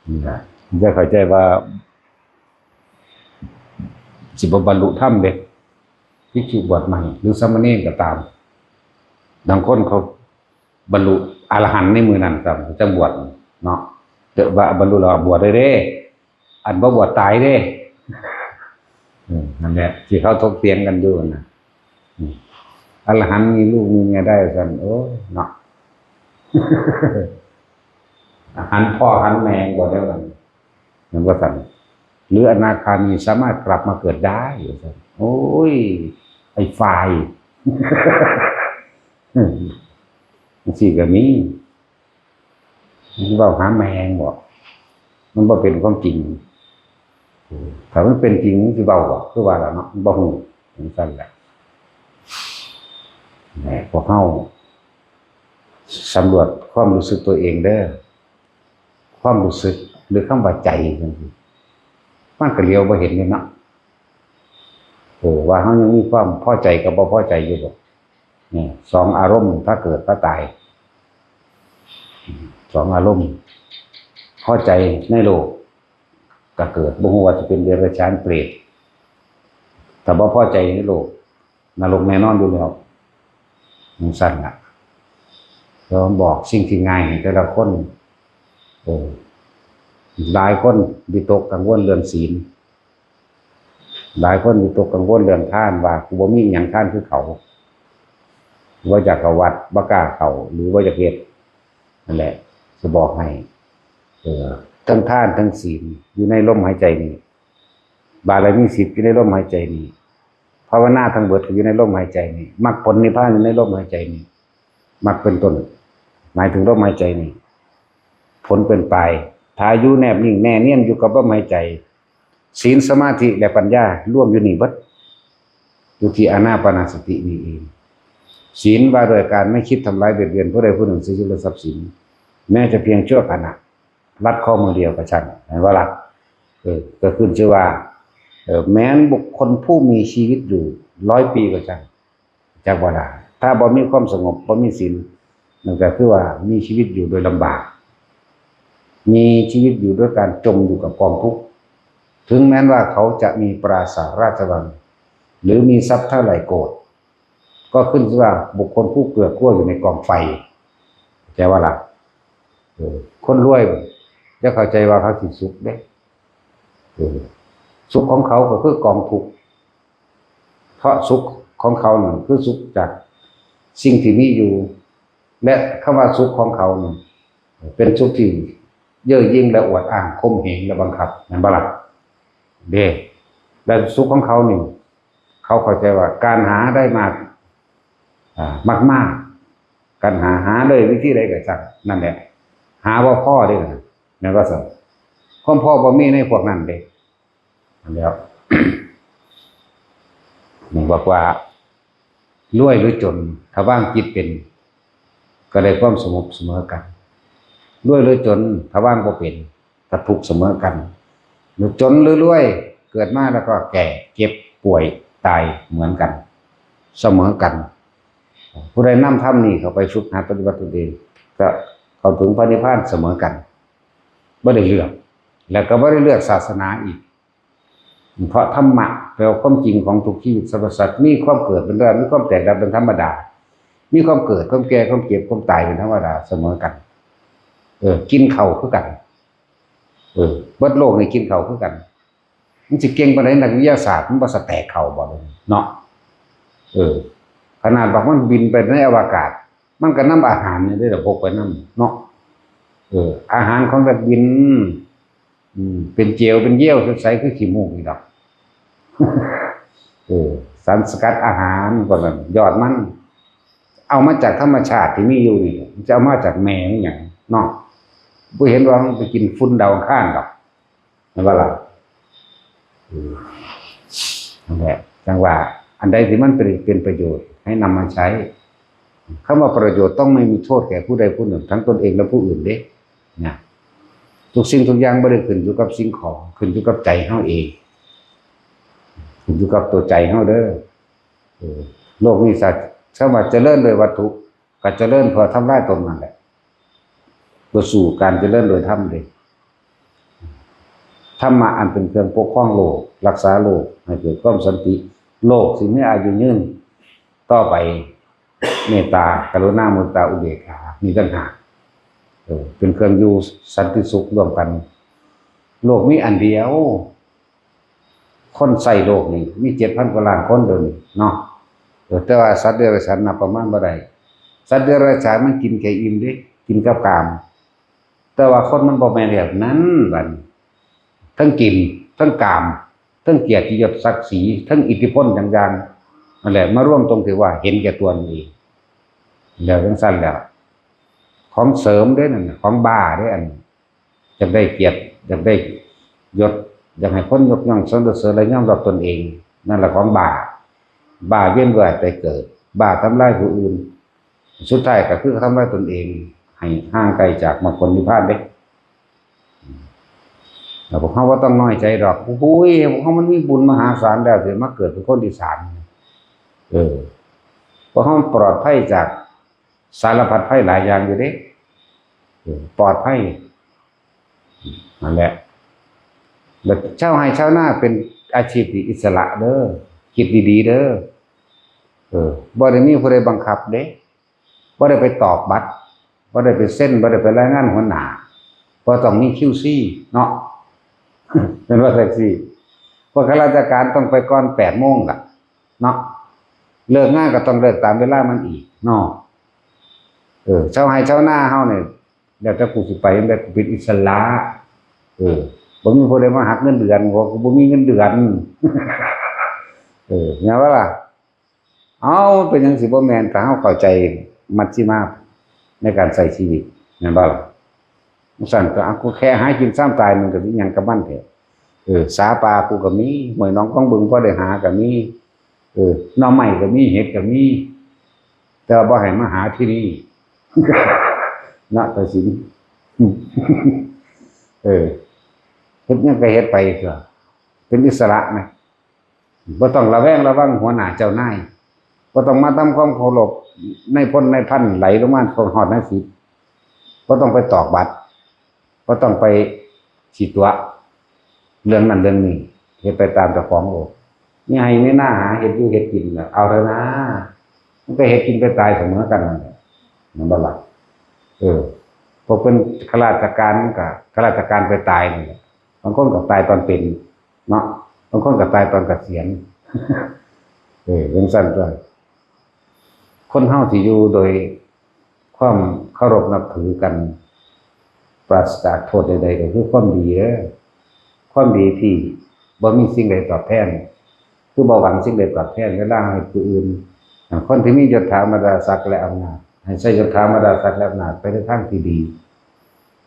Speaker 1: นี่ล่ะจะเข้าใจว่าสิบ่บรรลุธรรมเด้ภิกษุบวชใหม่หรือสามเณรก็ตามบางคนเขาบรรลุอรหันต์ในมือนั้นครับจังบวชเนาะเจอว่าบรรลุแล้วบวชได้เด้อันบ่บวชตายเด้นั่นแหละที่เขาถกเถียงกันอยู่นะอรหันต์มีลูกมีเมียได้ซั่นโอ้เนาะหันพ่อหันแม่บ่ได้ว่ามันว่าซั่นหรืออนาคามีสามารถกลับมาเกิดได้ซั่นโอ้ยไอ้ฝ่ายสิก็มีเว้าหาแมงบ่มันบ่เป็นความจริงถ้ามันเป็นจริงสิเว้าบ่คือว่าล่ะเนาะบ่ฮู้จังซั่นแหละพวกเฮาสำรวจความรู้สึกตัวเองเด้อความรู้สึกหรือคำว่าใจจังซี่มันก็เลี้ยวบ่เห็นเลยเนาะว่าเฮายังมีความพอใจกับบ่พอใจอยู่บ่นี่2อารมณ์ถ้าเกิดถ้าตาย2อารมณ์พอใจในโลกก็เกิดบ่ฮู้ว่าสิเป็นเดรัจฉานเปรตถ้าบ่พอใจในโลกนรกแน่นอนอยู่แล้วมันสั่นล่ะเราบอกสิ่งที่ง่ายให้แต่ละคนหลายคนวิตกกังวลเรื่องศีลหลายคนวิตกกังวลเรื่องทานว่ากูบ่มีหยังทานคือเขาว่าอยากเข้าวัดบ่กล้าเข้าหรือว่าอยากเฮ็ดนั่นแหละจะบอกให้ทั้งทานทั้งศีลอยู่ในลมหายใจนี้บารมี10อยู่ในลมหายใจนี้ภาวนาทั้งเบิดอยู่ในลมหายใจนี้มรรคผลนิพพานอยู่ในลมหายใจนี้มรรคเป็นต้นหมายถึงลมหายใจนี้ผลเป็นปลายถ้าอยู่แนบนิ่งแน่เนียนอยู่กับลมหายใจศีลสมาธิและปัญญาร่วมอยู่นี่เบิดอยู่ที่อานาปานสตินี่เองศีลว่าโดยการไม่คิดทำร้ายเบียดเบียนผู้ใดผู้หนึ่งซึ่งชีวิตและทรัพย์สินแม้จะเพียงชั่วขณะรัดข้อมือเดียวก็ช่างเห็นว่ารัดก็ขึ้นชื่อว่าแม้นบุคคลผู้มีชีวิตอยู่100 ปีก็ช่างจากว่าได้ถ้าบ่มีความสงบบ่มีศีลนั่นก็คือว่ามีชีวิตอยู่โดยลำบากมีชีวิตอยู่ด้วยการจมอยู่กับกองทุกข์ถึงแม้ว่าเขาจะมีปราสาทราชวังหรือมีทรัพย์เท่าไหร่โกรธก็ขึ้นชื่อว่าบุคคลผู้เกลือกกลั้วอยู่ในกองไฟแต่ว่าล่ะคนรวยจะเข้าใจว่าเขาสิสุขเด้สุขของเขาก็คือกองทุกข์เพราะสุขของเขานั่นคือสุขจากสิ่งที่มีอยู่และคำว่าสุขของเขานั่นเป็นสุขที่เย่อหยิ่งและอวดอ้างข่มเหงและบังคับนั่นบ่ล่ะเด้และสุขของเขานี่เขาเข้าใจว่าการหาได้มากการหาเลยวิธีใดก็ช่างนั่นแหละหาว่าพ่อได้นะนั่นว่าซั่นความพ่อบ่มีในพวกนั้นเด้นั่นแล้ว นี่บอกว่ารวยหรือจนถ้าว่างจิตเป็นก็ได้ความสงบเสมอกันรวยหรือจนถ้าว่างบ่เป็นก็ทุกข์เสมอกันหรือจนหรือรวยเกิดมาแล้วก็แก่เจ็บป่วยตายเหมือนกันเสมอกันผู้ใดนำธรรมนี้เข้าไปฝึกหัดปฏิบัติตนเองก็เข้าถึงพระนิพพานเสมอกันบ่ได้เลือกแล้วก็บ่ได้เลือกศาสนาอีกเพราะธรรมะแปลว่าความจริงของทุกชีวิตสรรพสัตว์มีความเกิดเป็นเรื่องมีความแตกดับเป็นธรรมดามีความเกิดความแก่ความเจ็บความตายเป็นธรรมดาเสมอกันกินข้าวคือกันเบิดโลกนี่กินข้าวคือกันมันสิเก่งปานใดนักวิทยาศาสตร์มันบ่สแตกข้าวบ่เนาะขนาดว่ามันบินไปในอวกาศมันก็นำอาหารนี่ได้พกไปนำเนาะอาหารของนักบินเป็นเจลเป็นเยี่ยวใสๆคือขี้มูกนี่ดอกสารสกัดอาหารก็นั่นยอดมันเอามาจากธรรมชาติที่มีอยู่นี่จะเอามาจากแมงอย่างเนาะบ่เห็นว่ามันไปกินฝุ่นดาวอังคารดอกเห็นบ่ล่ะนั่นแหละจังว่าอันใดที่มันเป็นประโยชน์ให้นำมาใช้คำว่าประโยชน์ต้องไม่มีโทษแก่ผู้ใดผู้หนึ่งทั้งตนเองและผู้อื่นเด้เนี่ยทุกสิ่งทุกอย่างไม่ได้ขึ้นอยู่กับสิ่งของขึ้นอยู่กับใจเฮาเองขึ้นอยู่กับตัวใจเฮาเด้อโลกนี้สัตว์ถ้าว่าเจริญโดยวัตถุก็เจริญเพื่อทำลายตนนั่นแหละ พื่อสู่การเจริญโดยธรรมเลยธรรมะอันเป็นเครื่องปกครองโลกรักษาโลกให้เกิดความสันติโลกสิมีอายุยืนต่อไปเมตตากรุณามุตตาอุเบกขามีต่างหากเป็นเครื่องอยู่สันติสุขร่วมกันโลกมีอันเดียวคนใส่โลกนี่มี7,000 กว่าล้านคนเดินเนาะแต่ว่าสัตว์เดรัจฉานนับประมาณบ่ได้สัตว์เดรัจฉานมันกินแค่อิ่มเด้กินกับกามแต่ว่าคนมันบ่แม่นแบบนั้นบัดทั้งกินทั้งกามทั้งเกียรติยศศักดิ์ศรีทั้งอิทธิพลต่างๆนั่นแหละมาร่วมตรงที่ว่าเห็นแก่ตัวนี่แล้วจังซั่นแล้วของเสริมเด้นั่นของบ้าเด้อันอยากได้เกียรติอยากได้ยศอยากให้คนยกย่องสรรเสริญและยอมรับตนเองนั่นแหละของบ้าเวียนว่ายตายเกิดบ้าทำลายผู้อื่นสุดท้ายก็คือทำลายตนเองให้ห่างไกลจากมรรคผลนิพพานเด้แต่พวกเขาว่าต้องน้อยใจดอกโอ้ยพวกเขามันมีบุญมหาศาลแล้วถึงมาเกิดเป็นคนอีสานเพราะเขาปลอดภัยจากสารพัดภัยหลายอย่างอยู่เด้ปลอดภัยนั่นแหละแบบเช่าให้เช่าหน้าเป็นอาชีพอิสระเด้อคิดดีๆเด้อบ่ได้มีผู้ใดบังคับเด้บ่ได้ไปตอกบัตรบ่ได้ไปเซ็นบ่ได้ไปรายงานหัวหน้าบ่ต้องมี QC เนาะเป็นว่าแท็กซี่เพราะข้าราชการต้องไปก่อน8 โมงล่ะเนาะเลิกงานก็ต้องเลิกตามเวลามันอีกเนาะเช่าให้เช่าหน้าเฮาเนี่ยแล้วแต่กูสิไปแบบเป็นอิสระบ่มีผู้ใดมาหักเงินเดือนบ่มีเงินเดือนเนี่ยว่าล่ะเอาเป็นจังสิบ่แม่นถ้าเฮาเข้าใจมัชฌิมาในการใช้ชีวิตแม่นบ่ล่ะสั่นก็กูแค่หากินซ้ำตายมันก็สิหยังกับมันแท้สาปลากูก็มีห้วยหนองของบึงพอได้หาก็มีหน่อไม้ก็มีเห็ดก็มีแต่ว่าบ่ให้มาหาที่นี่ณตสินเฮ็ดหยังก็เฮ็ดไปเถอะเป็นอิสระนะบ่ต้องระแวงระวังหัวหน้าเจ้านายบ่ต้องมาทำความเคารพในพลในพันไหลลงมาฮอดหน้าสิบ่ต้องไปตอกบัตรบ่ต้องไปฉีดตัวเรื่องนั้นเรื่องนี้เฮ็ดไปตามเจ้าของโลกนี่ให้ไม่น่าหาเฮ็ดอยู่เฮ็ดกินน่ะเอาเถอะนะมันก็เฮ็ดกินไปตายเสมอกันนั่นแหละมันบ่ล่ะพวกเป็นข้าราชการก็ข้าราชการไปตายนี่แหละบางคนก็ตายตอนเป็นเนาะบางคนก็ตายตอนเกษียณเป็นสั้นด้วยคนเฮาที่อยู่โดยความเคารพนับถือกันปราศจากโทษใดๆก็คือความดีความดีที่บ่มีสิ่งใดตอบแทนคือบ่หวังสิ่งใดตอบแทนเวลาให้ผู้อื่นคนที่มียศถาบรรดาศักดิ์และอำนาจให้ใช้ยศถาบรรดาศักดิ์และอำนาจไปในทางที่ดี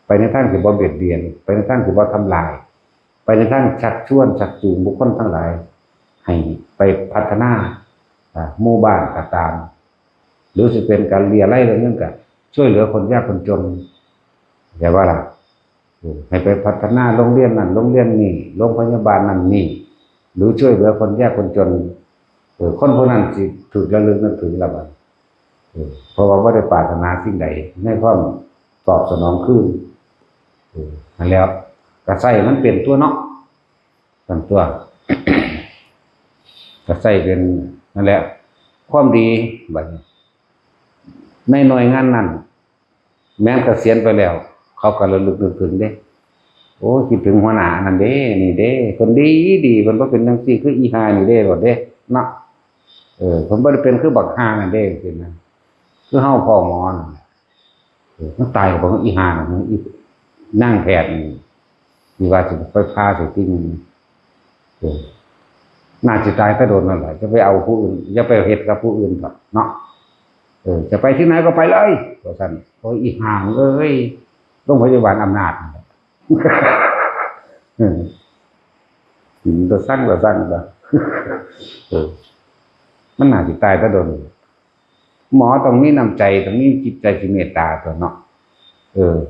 Speaker 1: ไปในทางที่บ่เบียดเบียนไปในทางที่บ่ทำลายไปในทางชักชวนชักจูงบุคคลทั้งหลายให้ไปพัฒนาหมู่บ้านก็ตามหรือสิเป็นการเลี้ยไร่เรื่องก็ช่วยเหลือคนยากคนจนอย่าว่าล่ะให้ไปพัฒนาโรงเรียนนั่นโรงเรียนนี่โรงพยาบาลนั่นนี่หรือช่วยเหลือคนยากคนจนคนพวกนั้นสิถูกระลึกนึกถึงละบัดเพราะว่าบ่ได้ปรารถนาสิ่งใดในความตอบสนองคืนนั่นแล้วก็ใส่มันเป็นตัวเนาะเป็นตัว ก็ใส่เป็นนั่นแหละความดีบัดนี้ในหน่วยงานนั้นแม้เกษียณไปแล้วเขาก็ระลึกนึกถึงเด้โอ้คิดถึงหัวหน้านั่นเด้นี่เด้คนดีเพิ่นบ่เป็นจังซี่คืออีห่านี่เด้โลดเด้เนาะเพิ่นบ่ได้เป็นคือบักห่านั่นเด้คือนะคือเฮาพ่อหมอนั่นแหละมันตายก็บ่อีห่านั่นอีนั่งแพทย์นี่ว่าสิไปพาสิจริงน่าสิตายแต่โดนนั่นแหละจะไปเอาผู้อื่นอย่าไปเฮ็ดกับผู้อื่นครับเนาะจะไปที่ไหนก็ไปเลยว่าซั่นโอ้ยอีห่าเอ้ยโรงพยาบาลอำนาจตัวสั่งบ่มันน่าสิตายแต่โดนหมอต้องมีน้ำใจต้องมีจิตใจที่เมตตาตัวเนาะ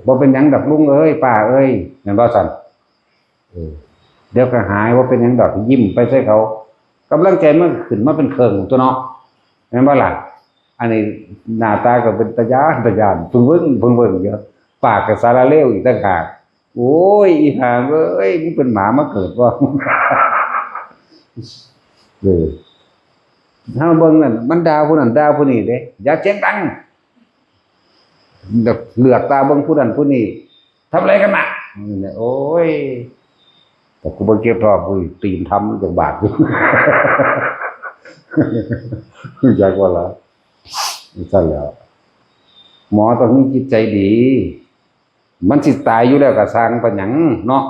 Speaker 1: บ่เป็นหยังดอกลุงเอ้ยป้าเอ้ยแม่นบ่ซั่นเดี๋ยวก็หายว่าเป็นหยังดอกยิ้มไปใส่เขากำลังใจมันขึ้นมาเป็นเครื่องตัวเนาะแม่นบ่ล่ะอันนี้หน้าตาก็เป็นตาญาณเพิ่งเบิ่งเยอะ ปากกับสาระเลวอีกต่างหากโอ้ยอีห่าเอ้ยมึงเป็นหมามาเกิดว่าถ้าเบิ่งนั่นมันด่าผู้นั้นด่าผู้นี้เด้อย่าเสียงดังเหลือกตาเบิ่งผู้นั้นผู้นี้ทำอะไรกันน่ะโอ้ยแต่กูบ่เก็บรอบกูตีนทำจังบาดอยู่จักว่าล่ะซั่นแล้วหมอต้องมีจิตใจดีมันสิตายอยู่แล้วก็สร้างปานหยังเนาะ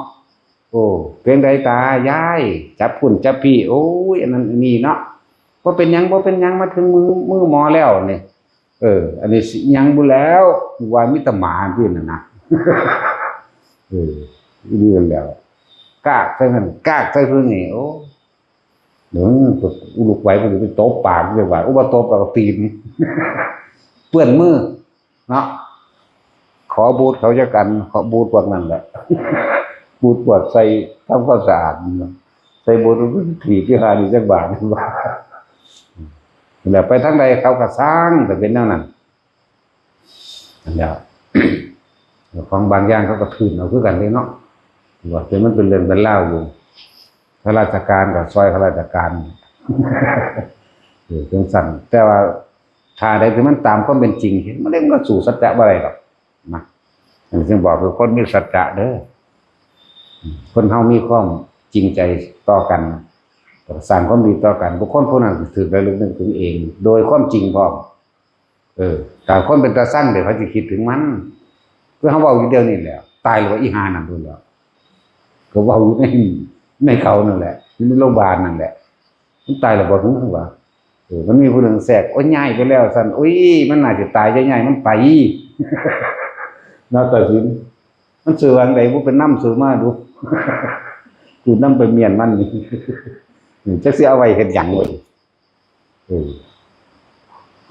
Speaker 1: โอ้เพียงใดตายายจับพุ่นจับพี่โอ้ยอันนั้นนี่เนาะบ่เป็นหยังมาถึงมือหมอแล้วนี่อันนี้สิหยังบ่แล้วว่ามีแต่หมาที่นั่นน่ะเรื่องแล้วกากใส่มันกากใส่เพิ่นนี่โอ้เดี๋ยวลูกไหวมันไปตบปากจังว่าบ่ตบก็ตีนเปื้อนมือเนาะขอบูทเขาจะกันขอบูทพวกนั้นแหละบูทปวดใส่ทำความสะอาดใส่บูทถีบที่หาดีจักบาทว่าแล้วไปทางใดเขาก็สร้างแต่เป็นแนวนั้นนั่นแหละของบางอย่างเขาก็ทื่นเอาคือกันเลยเนาะว่าเป็นมันเป็นเรื่องเป็นเล่าอยู่ข้าราชการกับซอยข้าราชการจังสั่นแต่ว่าถ้าใดที่มันตามความเป็นจริงมันก็สู่สัจจะบ่ได้หรอกนะอย่างที่บอกคือคนมีสัจจะเด้อคนเฮามีความจริงใจต่อกันสร้างความดีต่อกันบุคคลผู้นั้นถือได้ลึกนึกถึงเองโดยความจริงพร้อมแต่คนเป็นตาสั่งเดี๋ยวเขาจะคิดถึงมันเพื่อเขาเว้าอยู่เดียวนี่แหละตายหรือว่าอีหานั่นพุ่นแล้วก็เว้าอยู่ในเขานั่นแหละอยู่ในโรงพยาบาลนั่นแหละมันตายแล้วบ่ถึงว่ามันมีผู้หนึ่งแทรกโอ้ยย้ายไปแล้วซั่นอุ้ยมันน่าจะตายย้ายมันไปนาตัดสินมันสื่ออันใดบ่เป็นน้ำสื่อมาดูคือน้ำไปเมียนมันนี่จักสิเอาไว้เฮ็ดหยังเว้ย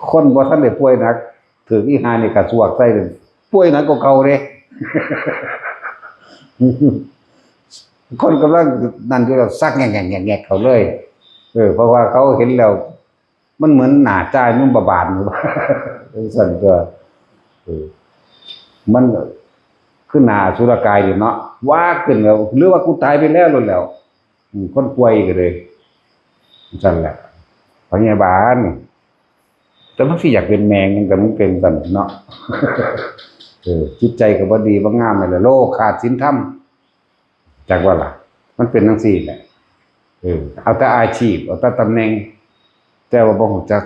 Speaker 1: คนบ่ทันได้ป่วยหนักถืออีหานี่ก็สวกใส่เลยป่วยหนักกว่าเก่าเด้คนกำลังนั่นอยู่แล้วซักแงกๆเขาเลยเพราะว่าเขาเห็นแล้วมันเหมือนหน้าจ่ายมันบาดๆอยู่สั่นก็มันขึ้นหน้าสุรกายอยู่เนาะว่าขึ้นแล้วหรือว่ากูตายไปแล้วนั่นแล้วคนป่วยก็เลยสั่นแหละพยาบาลแต่มันสิอยากเป็นแมงแต่มันเป็นสั่นเนาะจิตใจก็บ่ดีบ่งามเลยโลกขาดศีลธรรมจักว่าล่ะมันเป็นจังซี่แหละเอาแต่อาชีพเอาแต่ตำแหน่งแต่ว่าบ่ฮู้จัก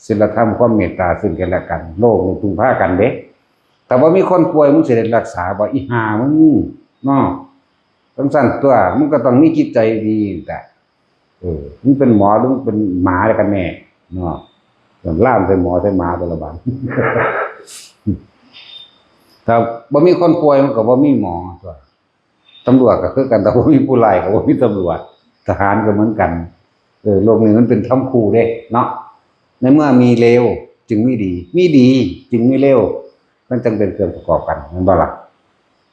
Speaker 1: ศีลธรรมความเมตตาซึ่งกันและกันโลกนี่พึ่งพากันเด้แต่ว่ามีคนป่วยมึงสิได้รักษาบ่อีห่ามึงเนาะจังซั่นตัวมึงก็ต้องมีจิตใจดีแต่มึงเป็นหมอหรือมึงเป็นหมาแล้วกันแน่เนาะล่ามใส่หมอใส่หมาตัวละบาดถ้าบ่มีคนป่วยมันก็บ่มีหมอตัวตำรวจก็คือกันแต่บ่มีผู้ร้ายก็บ่มีตำรวจทหารก็เหมือนกันโลกนี้มันเป็นธรรมคู่เด้เนาะในเมื่อมีเลวจึงมีดีมีดีจึงมีเลวมันจึงเป็นเครื่องประกอบกันแม่นบ่ล่ะ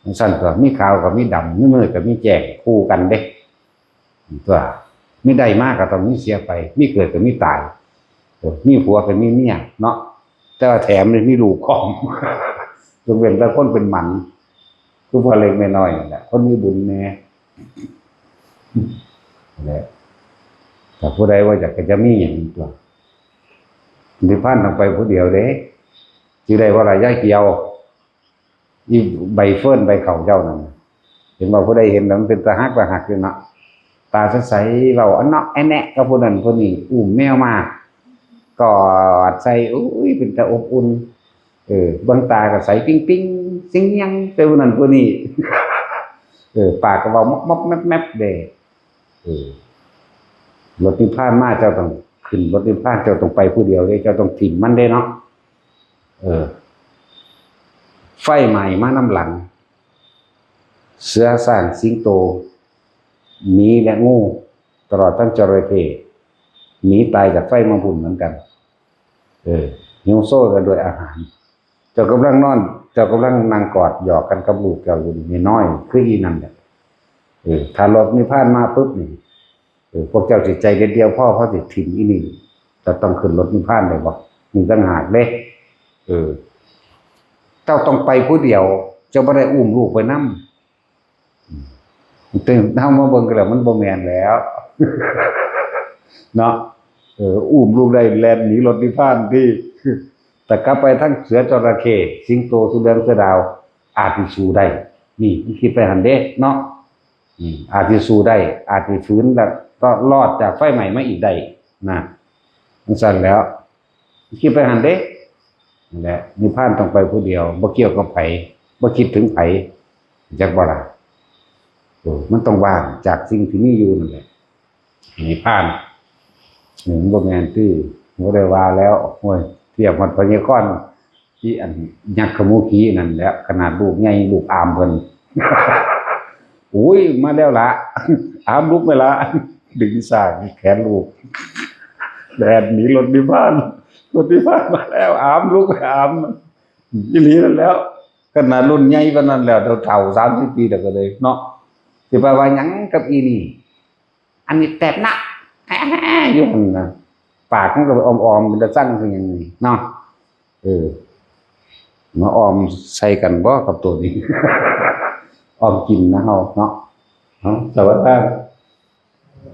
Speaker 1: มันสั่นตัวมีขาวกับมีดำมีมืดกับมีแจ้งคู่กันเด้ตัวมีได้มากก็ต้องมีเสียไปมีเกิดกับมีตายมีผัวกับมีเมียเนาะแต่ว่าแถมมีลูกของจงเป็นแต่คนเป็นหมันคือพอเล็กน้อยนั่นแหละคนมีบุญแน่แหละแต่ผู้ใดว่าจะมีอย่างนี้ตัวนิพพานต้องไปผู้เดียวเด้สิได้ว่าอะไรย่าเกี่ยวอีใบเฟิร์นใบเขาเจ้านั่นเห็นว่าผู้ใดเห็นแล้วมันเป็นตาหักอยู่เนาะตาใสๆเราอันเนาะไอ้แนะก็ผู้นั้นผู้นี้อุ้มแมวมากกอดใส่อุ้ยเป็นตาอบอุ่นบางตาก็ใสปิ้งสิงยังแต่ผู้นั้นผู้นี้ปากก็เว้ามอกแมบๆเด้รถนิพพานมาเจ้าต้องขึ้นรถนิพพานเจ้าต้องไปผู้เดียวเด้เจ้าต้องถิ่มมันเด้เนาะไฟใหม่มาน้ำหลังเสือสร้างสิงโตหมีและงูตลอดทั้งจระเข้หนีตายจากไฟมังพุ่นเหมือนกันหิวโซ่กันโดยอาหารเจ้ากำลังนอนเจ้ากำลังนั่งกอดหยอกกันกับลูกเจ้าอยู่นี่น้อยคืออีนั่นแหละถ้ารถนิพพานมาปุ๊บนี่พวกเจ้าจิตใจเดียวพ่อเขาสิถิ่มอีนี่จะต้องขึ้นรถนิพพานเลยบ่มีต่างหากเด้เจ้าต้องไปผู้เดียว เจ้าบ่ได้อุ้มลูกไปนำแต่เฮามาเบิ่งกันแล้วมันบ่แม่นแล้ว เนาะอุ้มลูกได้แล่นหนีรถนิพพานที่แต่กลับไปทั้งเสือจระเข้สิงโตเสือเดือนเสือดาวอาจสิสู้ได้นี่มันคิดไปหั่นเด้เนาะอาจสิสู้ได้อาจสิฟื้นแล้วก็รอดจากไฟไหม้มาอีกได้นะจังซั่นแล้วคิดไปหั่นเด้นั่นแหละนิพพานต้องไปผู้เดียวบ่เกี่ยวกับไผบ่คิดถึงไผจักบ่ล่ะมันต้องว่างจากสิ่งที่มีอยู่นั่นแหละนิพพานหนึ่งบ่แม่นตื้อบ่ได้ว่าแล้วโอ้ยเทียบมันพญาคอนที่อันยักษ์ขมูขี้นั่นแหละขนาดลูกใหญ่ลูกอามเพิ่น อุ้ยมาแล้วล่ะ อามลุกไปละดึงสากแขนลูกแดดหนีรถนิพพานมาแล้วอามลุกไปอามอีหลีนั่นแล้วขนาดรุ่นใหญ่ปานนั้นแล้วเฒ่า30ปีแล้วก็เลยเนาะสิไปว่าหยังกับอีนี่อันนี้แตบหน้าอยู่หั่นน่ะปากมันก็ออมๆมันจะสั่งคือหยังนี่เนาะมาออมใส่กันบ่กับตัวนี้ ออมกินนะเฮาเนาะสวัสดี